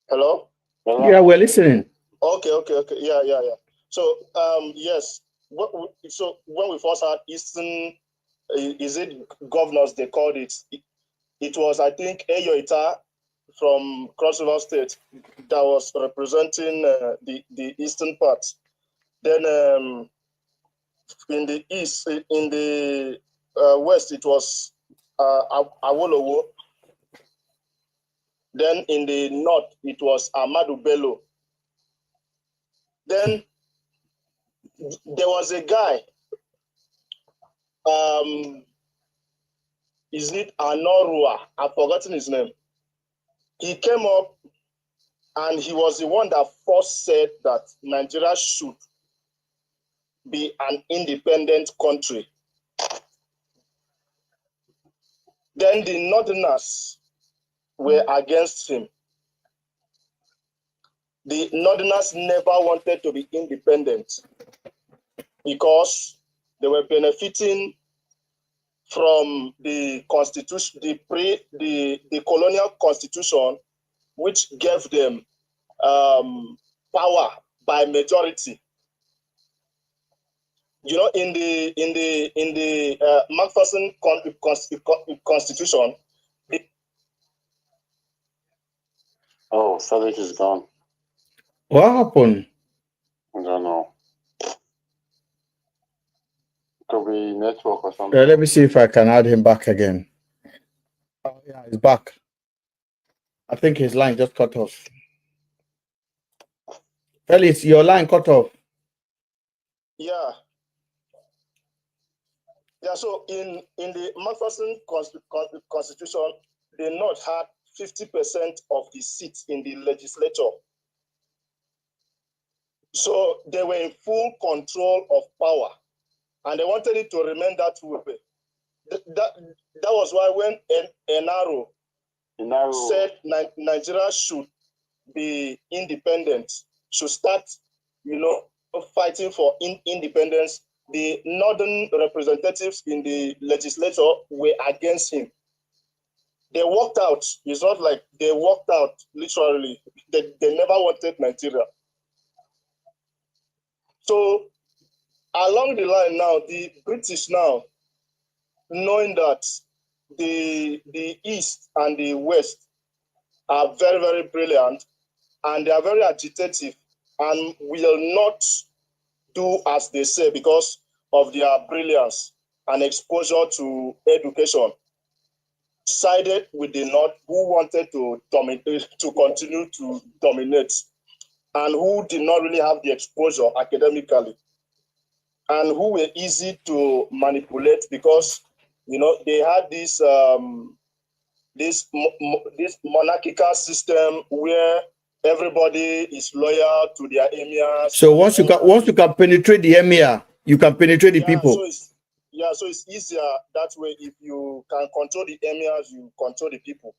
Hello? Yeah, we're listening. Okay. Yeah. So, yes. So when we first had Eastern, is it governors? They called it. It was, I think, Eyoita from Cross River State that was representing the eastern part. Then in the east, in the west, it was Awolowo. Then in the north, it was Ahmadu Bello. Then there was a guy, is it Anorua? I've forgotten his name. He came up and he was the one that first said that Nigeria should be an independent country. Then the Northerners were against him. The Northerners never wanted to be independent because they were benefiting from the constitution, the colonial constitution, which gave them power by majority. You know, in the Macpherson Constitution. Oh, Felix is gone. What happened? I don't know. Could be network or something. Let me see if I can add him back again. Oh, yeah, he's back. I think his line just cut off. Felix, your line cut off. Yeah. Yeah, so in the Macpherson Constitution, the North had 50% of the seats in the legislature. So they were in full control of power, and they wanted it to remain that way. That was why when Enaro said Nigeria should be independent, should start, you know, fighting for independence, the northern representatives in the legislature were against him. They walked out. It's not like they walked out literally. They never wanted Nigeria. So along the line now, the British now, knowing that the East and the West are very, very brilliant and they are very agitative and will not do as they say because of their brilliance and exposure to education, sided with the North, who wanted to dominate, to continue to dominate, and who did not really have the exposure academically, and who were easy to manipulate because, you know, they had this this monarchical system where everybody is loyal to their emirs. So once you can penetrate the emir, you can penetrate the people. So it's easier that way. If you can control the emirs, you control the people.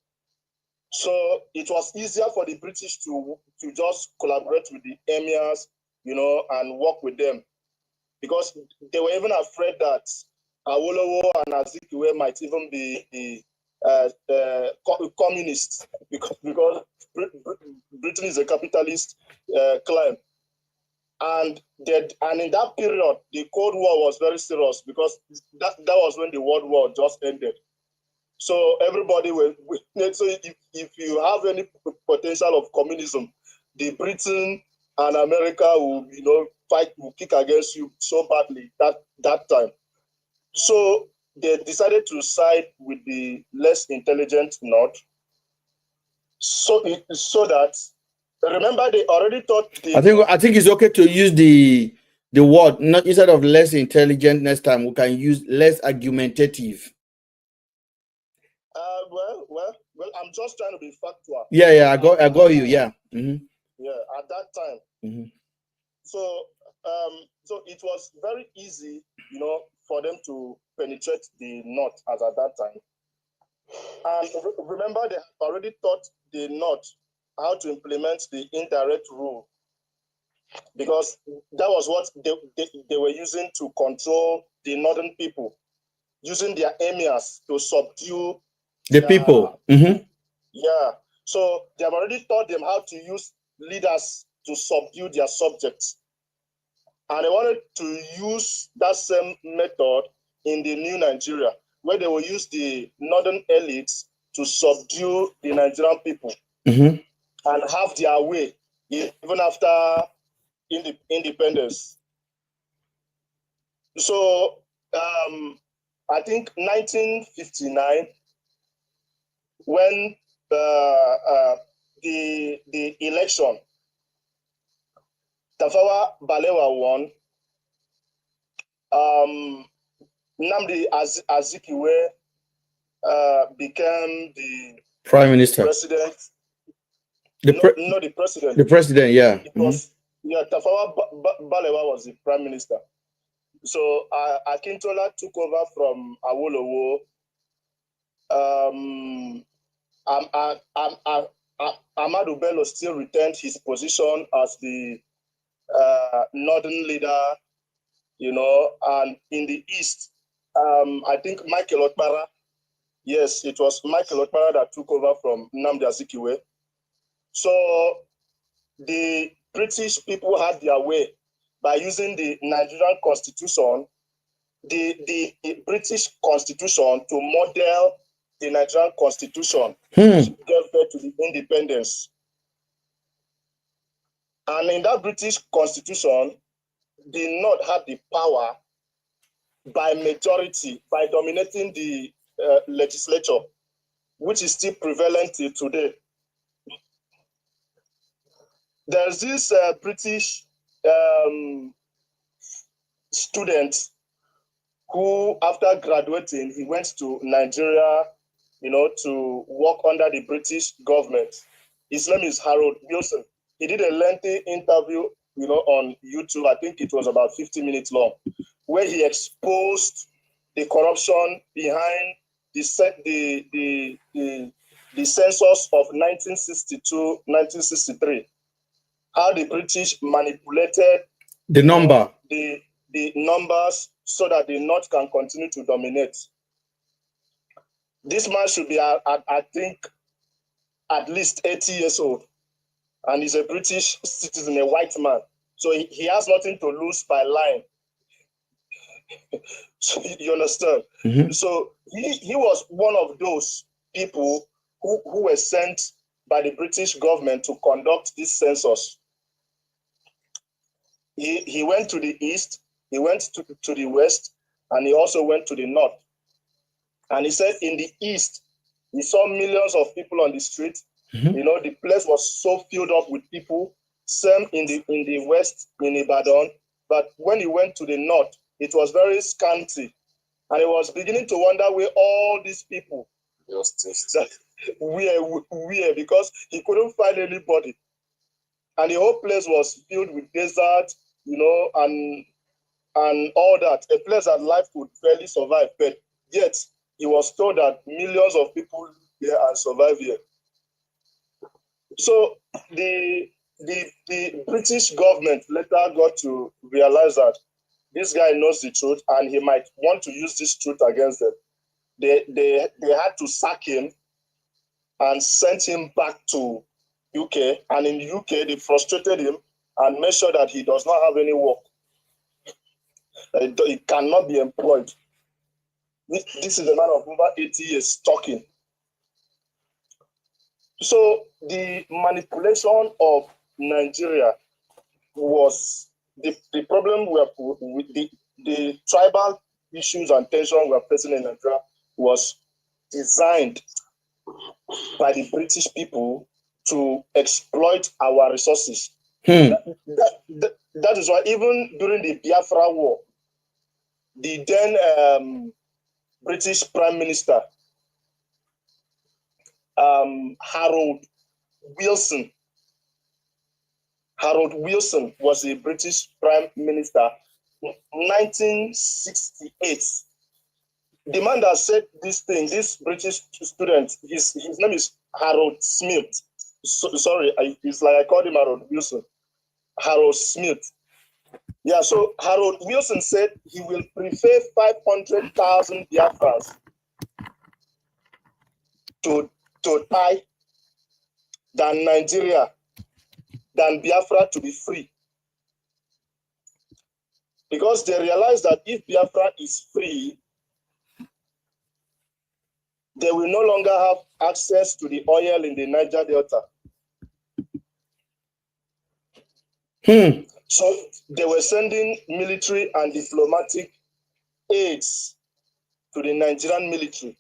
So it was easier for the British to just collaborate with the emirs, you know, and work with them, because they were even afraid that Awolowo and Azikiwe might even be communists because Britain is a capitalist clan. And in that period, the Cold War was very serious because that was when the World War just ended. So everybody will. So if you have any potential of communism, the Britain and America will, you know, will kick against you so badly that time. So they decided to side with the less intelligent North. So that. Remember, they already thought. I think it's okay to use the word, not instead of less intelligent. Next time we can use less argumentative. Well, I'm just trying to be factual. Yeah, I got you. Yeah. Mm-hmm. Yeah, at that time. Mm-hmm. So it was very easy, you know, for them to penetrate the North as at that time. And remember, they had already taught the North how to implement the indirect rule, because that was what they were using to control the northern people, using their emirs to subdue the people. Mm-hmm. Yeah. So they have already taught them how to use leaders to subdue their subjects. And they wanted to use that same method in the new Nigeria, where they will use the northern elites to subdue the Nigerian people. Mm-hmm. And have their way, even after independence. So I think 1959, when the election, Tafawa Balewa won. Nnamdi Azikiwe became the Prime Minister. President. The president. The president, yeah. It was Tafawa Balewa was the Prime Minister. So Akintola took over from Awolowo. Ahmadu Bello still retained his position as the northern leader, you know, and in the east, I think Michael Okpara, yes, it was Michael Okpara that took over from Nnamdi Azikiwe. So the British people had their way by using the Nigerian constitution, the British constitution to model the Nigerian constitution, which gave birth to the independence. And in that British constitution, the North had the power by majority, by dominating the legislature, which is still prevalent till today. There's this British student who, after graduating, he went to Nigeria, you know, to work under the British government. His name is Harold Wilson. He did a lengthy interview, you know, on YouTube. I think it was about 50 minutes long, where he exposed the corruption behind the census of 1962-1963. How the British manipulated the number, the numbers, so that the North can continue to dominate. This man should be, I think, at least 80 years old, and he's a British citizen, a white man. So he has nothing to lose by lying. So you understand? Mm-hmm. So he was one of those people who were sent by the British government to conduct this census. He went to the east, he went to the west, and he also went to the north. And he said in the east, he saw millions of people on the street. Mm-hmm. You know, the place was so filled up with people. Same in the west, in Ibadan. But when he went to the north, it was very scanty. And he was beginning to wonder where all these people were, because he couldn't find anybody. And the whole place was filled with desert, you know, and all that. A place that life could barely survive. But yet, he was told that millions of people live here and survive here. So the British government later got to realize that this guy knows the truth and he might want to use this truth against them. They had to sack him and sent him back to UK. And in the UK, they frustrated him and made sure that he does not have any work. He cannot be employed. This is a man of over 80 years talking. So the manipulation of Nigeria was the problem with the tribal issues and tension we are facing in Nigeria was designed by the British people to exploit our resources. That is why even during the Biafra War, the then British Prime Minister, Harold Wilson was the British Prime Minister in 1968. The man that said this thing, this British student, his name is Harold Smith. Sorry, it's like I called him Harold Wilson. Harold Smith. Yeah, so Harold Wilson said he will prefer 500,000 Biafrans to die than Nigeria, than Biafra to be free. Because they realize that if Biafra is free, they will no longer have access to the oil in the Niger Delta. So they were sending military and diplomatic aids to the Nigerian military.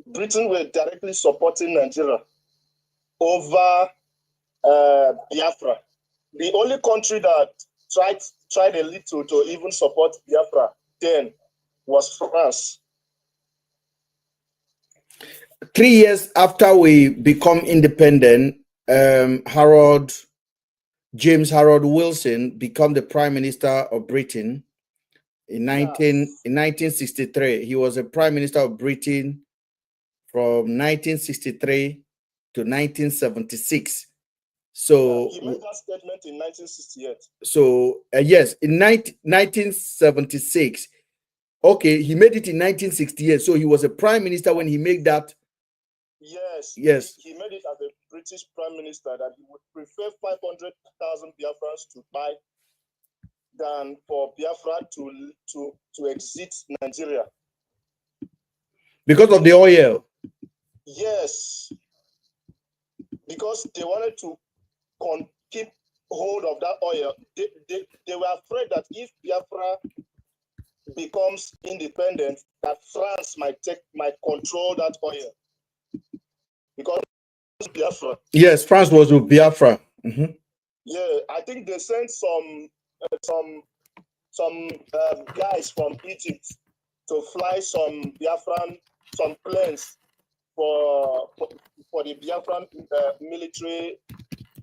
Britain were directly supporting Nigeria over Biafra. The only country that tried a little to even support Biafra then was France. 3 years after we become independent, James Harold Wilson became the Prime Minister of Britain in 1963. He was a Prime Minister of Britain from 1963 to 1976. So he made that statement in 1968. So yes, in 1976. Okay, he made it in 1968. So he was a Prime Minister when he made that. Yes. He made it as a British Prime Minister that he would prefer 500,000 Biafrans to buy than for Biafra to exit Nigeria. Because of the oil. Yes. Because they wanted to keep hold of that oil. They were afraid that if Biafra becomes independent, that France might control that oil. Because Biafra. Yes, France was with Biafra. Mm-hmm. Yeah, I think they sent some guys from Egypt to fly some planes for the Biafran military,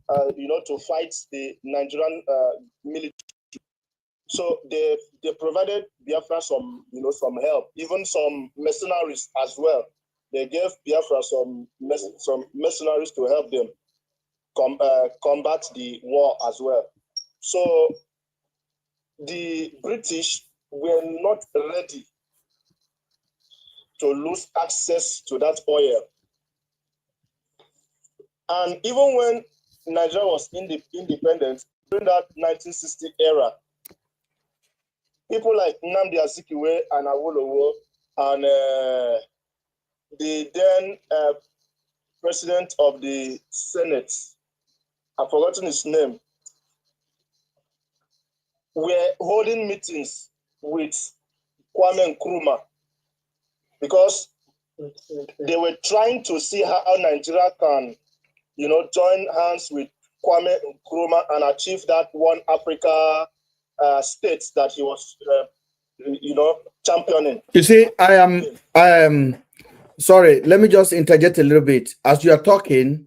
to fight the Nigerian military. So they provided Biafra some help, even some mercenaries as well. They gave Biafra some mercenaries to help them combat the war as well. So the British were not ready to lose access to that oil. And even when Nigeria was independent, during that 1960 era, people like Nnamdi Azikiwe and Awolowo and the then president of the Senate, I've forgotten his name, were holding meetings with Kwame Nkrumah because they were trying to see how Nigeria can, join hands with Kwame Nkrumah and achieve that one Africa state that he was, championing. You see, I am sorry, let me just interject a little bit. As you are talking,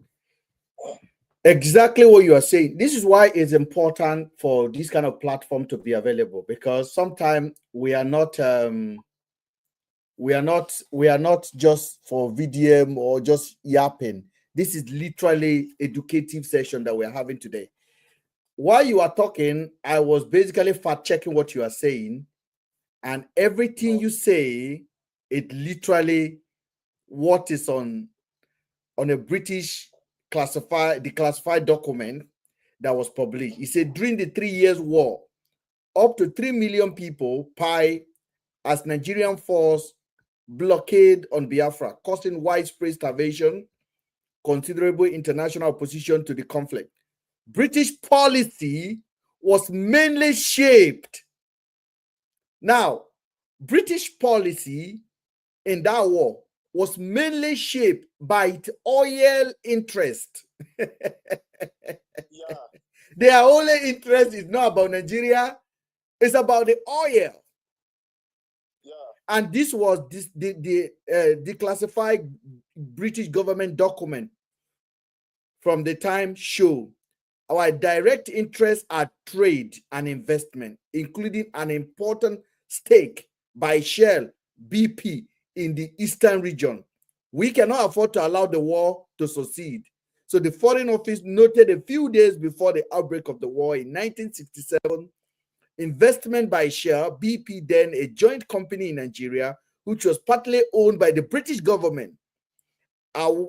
exactly what you are saying. This is why it's important for this kind of platform to be available, because sometimes we are not just for VDM or just yapping. This is literally educative session that we're having today. While you are talking, I was basically fact checking what you are saying, and everything you say, it literally what is on a British declassified document that was published. He said during the 3 years war, up to 3 million people died as Nigerian force blockade on Biafra, causing widespread starvation, considerable international opposition to the conflict. British policy was mainly shaped. Now, British policy in that war was mainly shaped by its oil interest. Yeah. Their only interest is not about Nigeria, it's about the oil. Yeah. And this was the declassified British government document from the time show. Our direct interests are trade and investment, including an important stake by Shell, BP in the eastern region. We cannot afford to allow the war to succeed. So the Foreign Office noted a few days before the outbreak of the war in 1967, investment by Shell, BP, then a joint company in Nigeria, which was partly owned by the British government,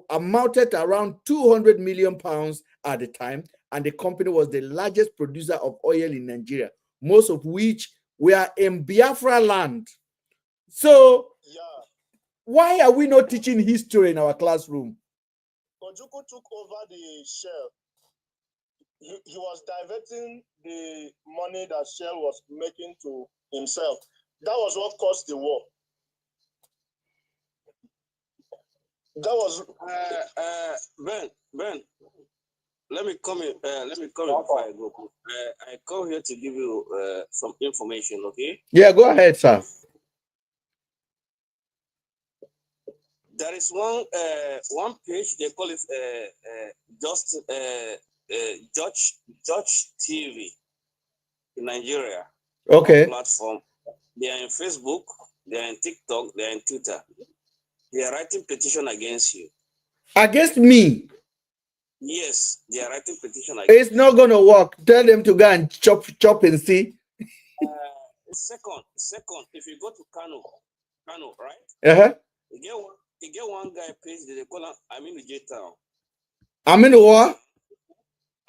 amounted to around 200 million pounds at the time, and the company was the largest producer of oil in Nigeria, most of which were in Biafra land. So, why are we not teaching history in our classroom? Ojukwu took over the Shell. He was diverting the money that Shell was making to himself. That was what caused the war. That was Ben. Let me come in. Before I go. I come here to give you some information. Okay. Yeah, go ahead, sir. There is one page they call it Judge TV in Nigeria. Okay. Platform. They are in Facebook. They are in TikTok. They are in Twitter. They are writing petition against you. Against me? Yes, they are writing petition against It's not going to work. Tell them to go and chop and see. Second, if you go to Kano, right? Uh-huh. You get one guy page they call him Aminu Jeta. Aminu what?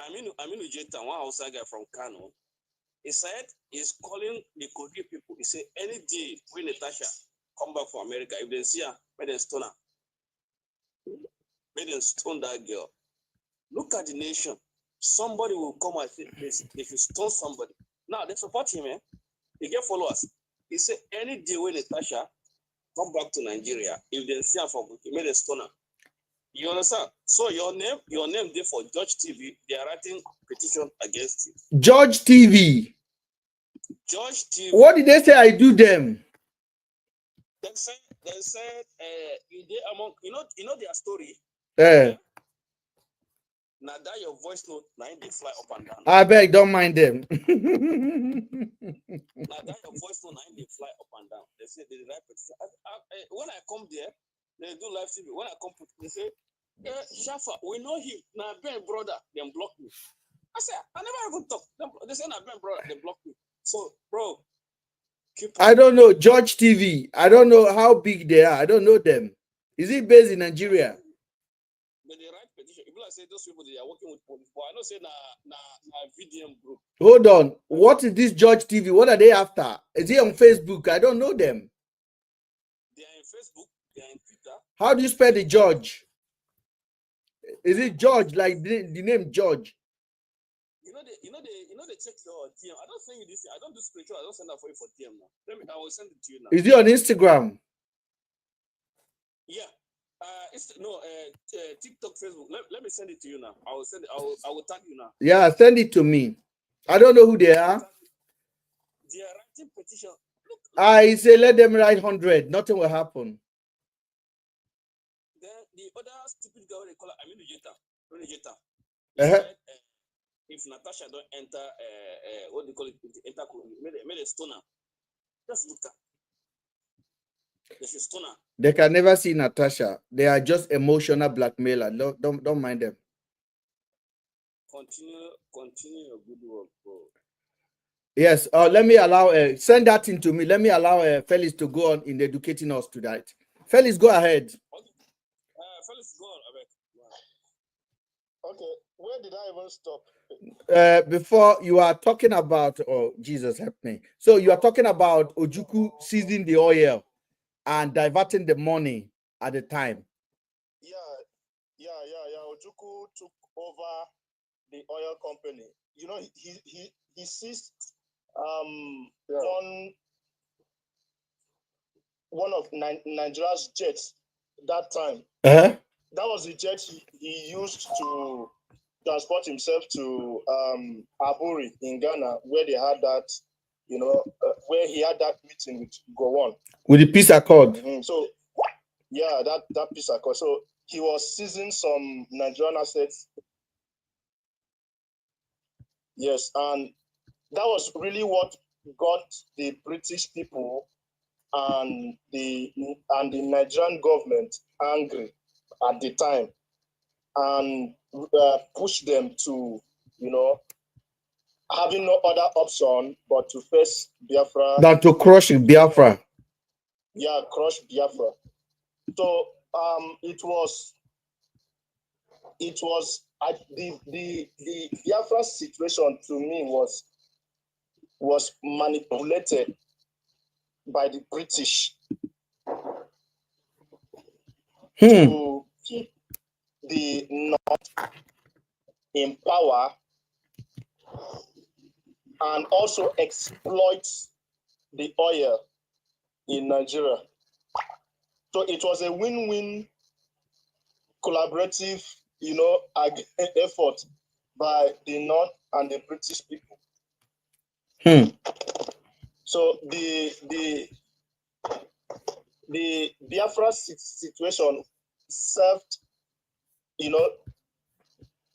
Aminu Jeta, one outside guy from Kano. He said he's calling the Kogi people. He said any day when Natasha come back from America, if they see her, may they stone her. May they stone that girl. Look at the nation. Somebody will come and say they should stone somebody. Now they support him, eh? They get followers. He said any day when Natasha come back to Nigeria, if they see her from Kogi, may they stone her. You understand? So your name there for Judge TV, they are writing petition against you. Judge TV. Judge TV. What did they say I do them? They said they among you know their story. Now that your voice note, now they fly up and down. I beg, don't mind them. Now that your voice note, now they fly up and down. They say they write petition. When I come there, they do live TV. When I come, they say, Shafa, we know him. Now Ben brother, then block me. I said, I never even talk. They say, now Ben brother, they block me. So, bro, I don't know. Judge TV. I don't know how big they are. I don't know them. Is it based in Nigeria? But they write petition. People say those people they are working with police. But I don't say na VDM group. Hold on. What is this Judge TV? What are they after? Is it on Facebook? I don't know them. They are in Facebook. They are in Twitter. How do you spell the Judge? Is it George, like the name George? They check your DM. I don't send you this. I don't do spiritual. I don't send that for you for DM now. I will send it to you now. Is it on Instagram? Yeah. TikTok, Facebook. Let me send it to you now. I will send it. I will tag you now. Yeah, send it to me. I don't know who they are. They are writing petition. Look. I say let them write 100. Nothing will happen. Then the other stupid guy they call Aminu Jeta. If Natasha don't enter, what do you call it? Enter, made a stoner. Just look at. They should stone her. They can never see Natasha. They are just emotional blackmailer. Don't mind them. Continue your good work, bro. Yes. Let me allow. Send that into me. Let me allow Felix to go on in educating us tonight. Felix, go ahead. Okay. Felix, go on. Okay. Where did I even stop? Before you are talking about, oh Jesus help me. So you are talking about Ojukwu seizing the oil and diverting the money at the time. Yeah. Ojukwu took over the oil company. You know, he seized one of Nigeria's jets that time. Uh-huh. That was the jet he used to transport himself to Aburi in Ghana, where they had that, where he had that meeting with Gowon. With the peace accord. Mm-hmm. So, yeah, that peace accord. So he was seizing some Nigerian assets. Yes, and that was really what got the British people and the Nigerian government angry at the time, and pushed them to, having no other option but to face Biafra. Than to crush Biafra. Yeah, crush Biafra. So it was the Biafra situation to me was manipulated by the British to keep the North in power and also exploit the oil in Nigeria. So it was a win-win collaborative, effort by the North and the British people. So the Biafra situation served,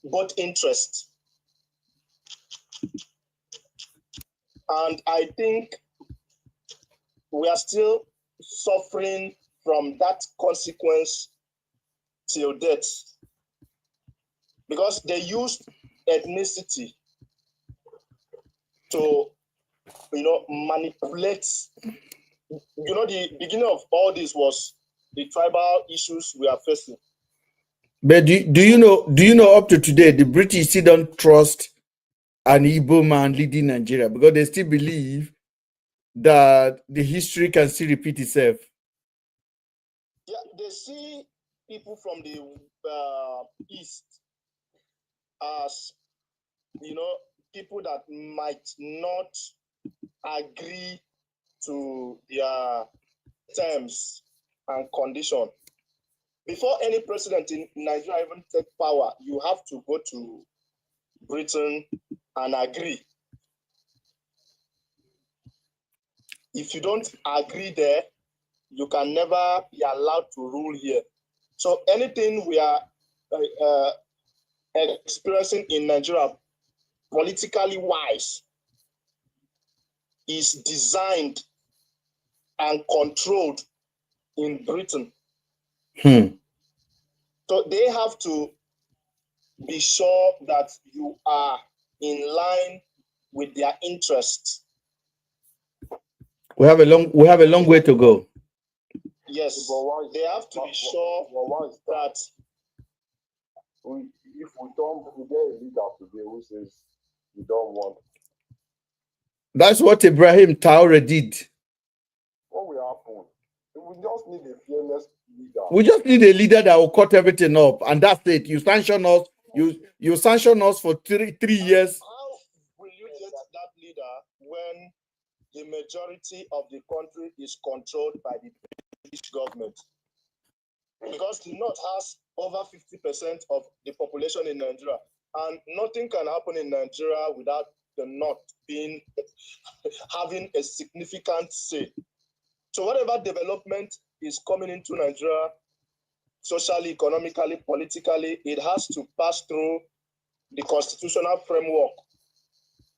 both interests. And I think we are still suffering from that consequence till death, because they used ethnicity to, manipulate. The beginning of all this was the tribal issues we are facing. But do you know up to today the British still don't trust an Igbo man leading Nigeria because they still believe that the history can still repeat itself? Yeah, they see people from the east as, people that might not agree to their terms and condition. Before any president in Nigeria even take power, you have to go to Britain and agree. If you don't agree there, you can never be allowed to rule here. So anything we are experiencing in Nigeria, politically wise, is designed and controlled in Britain. So they have to be sure that you are in line with their interests. We have a long way to go. Yes, they have to be sure that if we get a leader today who says we don't want. That's what Ibrahim Traore did. What will happen? We just need a fearless leader. We just need a leader that will cut everything up, and that's it. You sanction us. You sanction us for three years. How will you get that leader when the majority of the country is controlled by the British government? Because the North has over 50% of the population in Nigeria, and nothing can happen in Nigeria without the North having a significant say. So whatever development is coming into Nigeria, socially, economically, politically, it has to pass through the constitutional framework,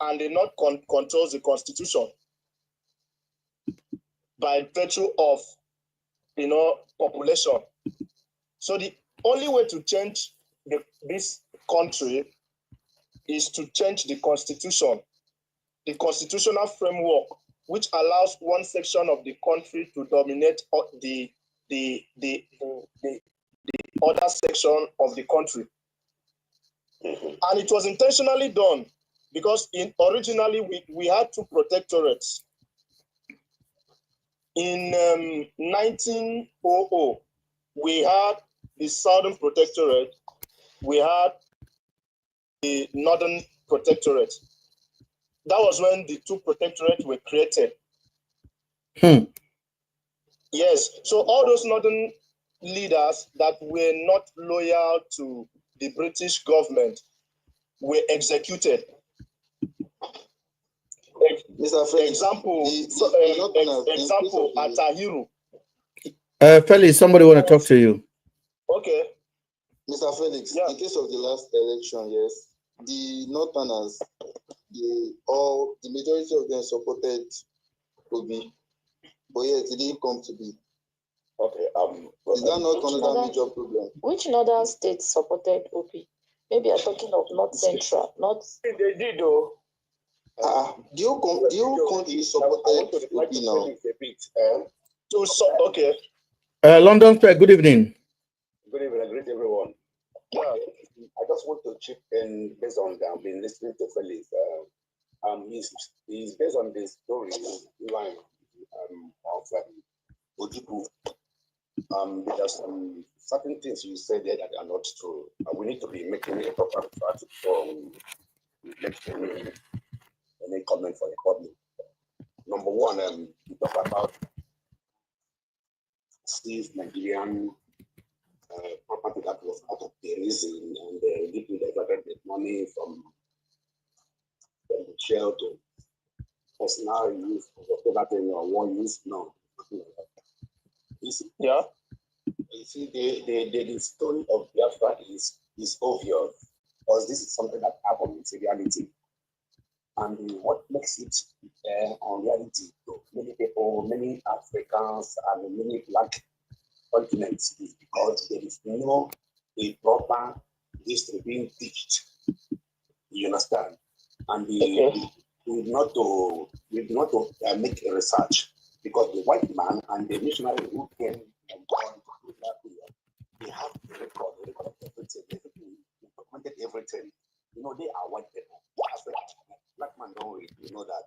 and the North controls the constitution by virtue of, population. So the only way to change this country is to change the constitution, the constitutional framework, which allows one section of the country to dominate the other section of the country. And it was intentionally done because originally we had two protectorates. In 1900, we had the Southern Protectorate, we had the Northern Protectorate. That was when the two protectorates were created. Yes, so all those Northern leaders that were not loyal to the British government were executed. Example, Atahiru. Felix, somebody want to talk to you. Okay. Mr. Felix, in case of the last election, yes, the Northerners, the majority of them supported Obi, but yet it didn't come to be. Okay. Is that not another major problem? Which northern states supported Obi? Maybe you're talking of North Central, not. They did though. Do you country supported Obi now? Okay. London Fair, good evening. Good evening, greet everyone. Yeah. I just want to chip in based on I've been listening to Felix. He's based on the story line of Ojukwu. There's certain things you said there that are not true. We need to be making a proper fact from any comment for the public. Number one, we talk about Nigerian property that was out of the reason, and they diverted the money from the shell to personal use, whatever thing or one use. No. You see, Yeah. You see, the story of Biafra is obvious, because this is something that happened in reality. And what makes it on reality to many people, many Africans, and many black continents is because there is no a proper history being taught. You understand? And we need not to make a research, because the white man and the missionary who came and gone to they have the record everything, documented everything. You know, they are white people. Black man don't read, you know that.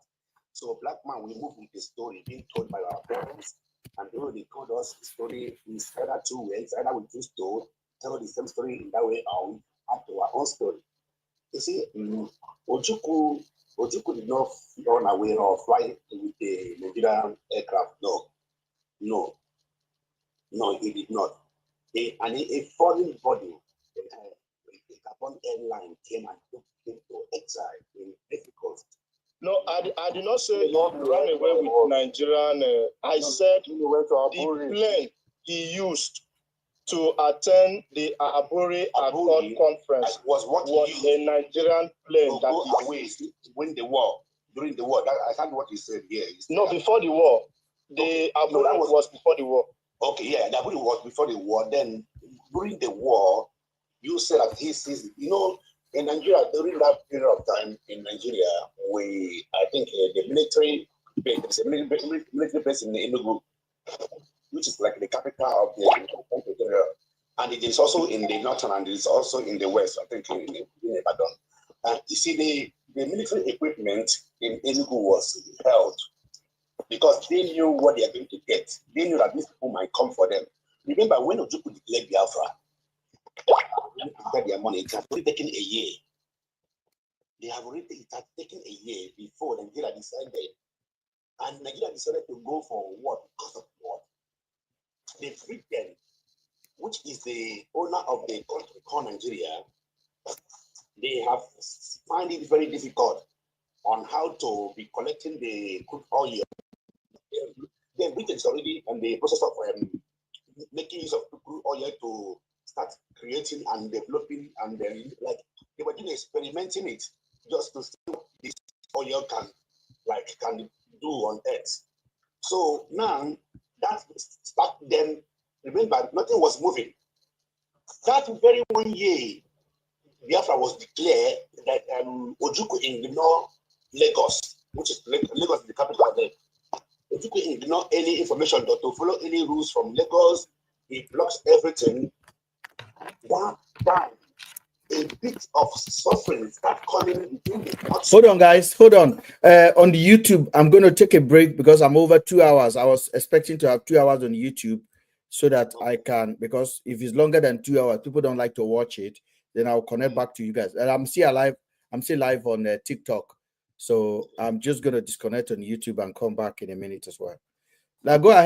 So black man, we move with the story being told by our parents, and they already told us the story in either two ways. Either we choose to tell the same story in that way, or we add to our own story. You see, Ojukwu did not run away or fly with the Nigerian aircraft. No, he did not. A foreign body, a Gabon airline came and took him to exile in Mexico. No, I did not say he ran away with Nigerian. I said the plane he used to attend the Aburi Accord conference was a Nigerian plane that away when the war, during the war. I heard what you said here. No, before the war. The Aburi was before the war. Okay, yeah, the Aburi was before the war. Then during the war, you said that you know, in Nigeria, during that period of time in Nigeria, I think the military base, military base in Enugu, which is like the capital of the country, and it is also in the northern and it is also in the west, I think in Ibadan. And you see, the military equipment in Enugu was held because they knew what they are going to get. They knew that these people might come for them. Remember, when Ojukwu declared Biafra, get their money, it has already taken a year. It has taken a year before Nigeria decided. And Nigeria decided to go for what? Because of what? The Britain, which is the owner of the country called Nigeria, they have find it very difficult on how to be collecting the crude oil. The Britain is already in the process of making use of crude oil to start creating and developing, and then like they were doing experimenting it just to see what this oil can do on Earth. So now that back then, remember, nothing was moving. That very 1 year, Biafra was declared that Ojukwu ignored Lagos, which is Lagos is the capital of them. Ojukwu ignored any information to follow any rules from Lagos. He blocks everything. That time, a bit of suffering start coming between the Hold on, guys. Hold on. On the YouTube, I'm going to take a break because I'm over 2 hours. I was expecting to have 2 hours on YouTube so that I can, because if it's longer than 2 hours, people don't like to watch it. Then I'll connect back to you guys. And I'm still live. I'm still live on TikTok. So I'm just going to disconnect on YouTube and come back in a minute as well. Now go ahead.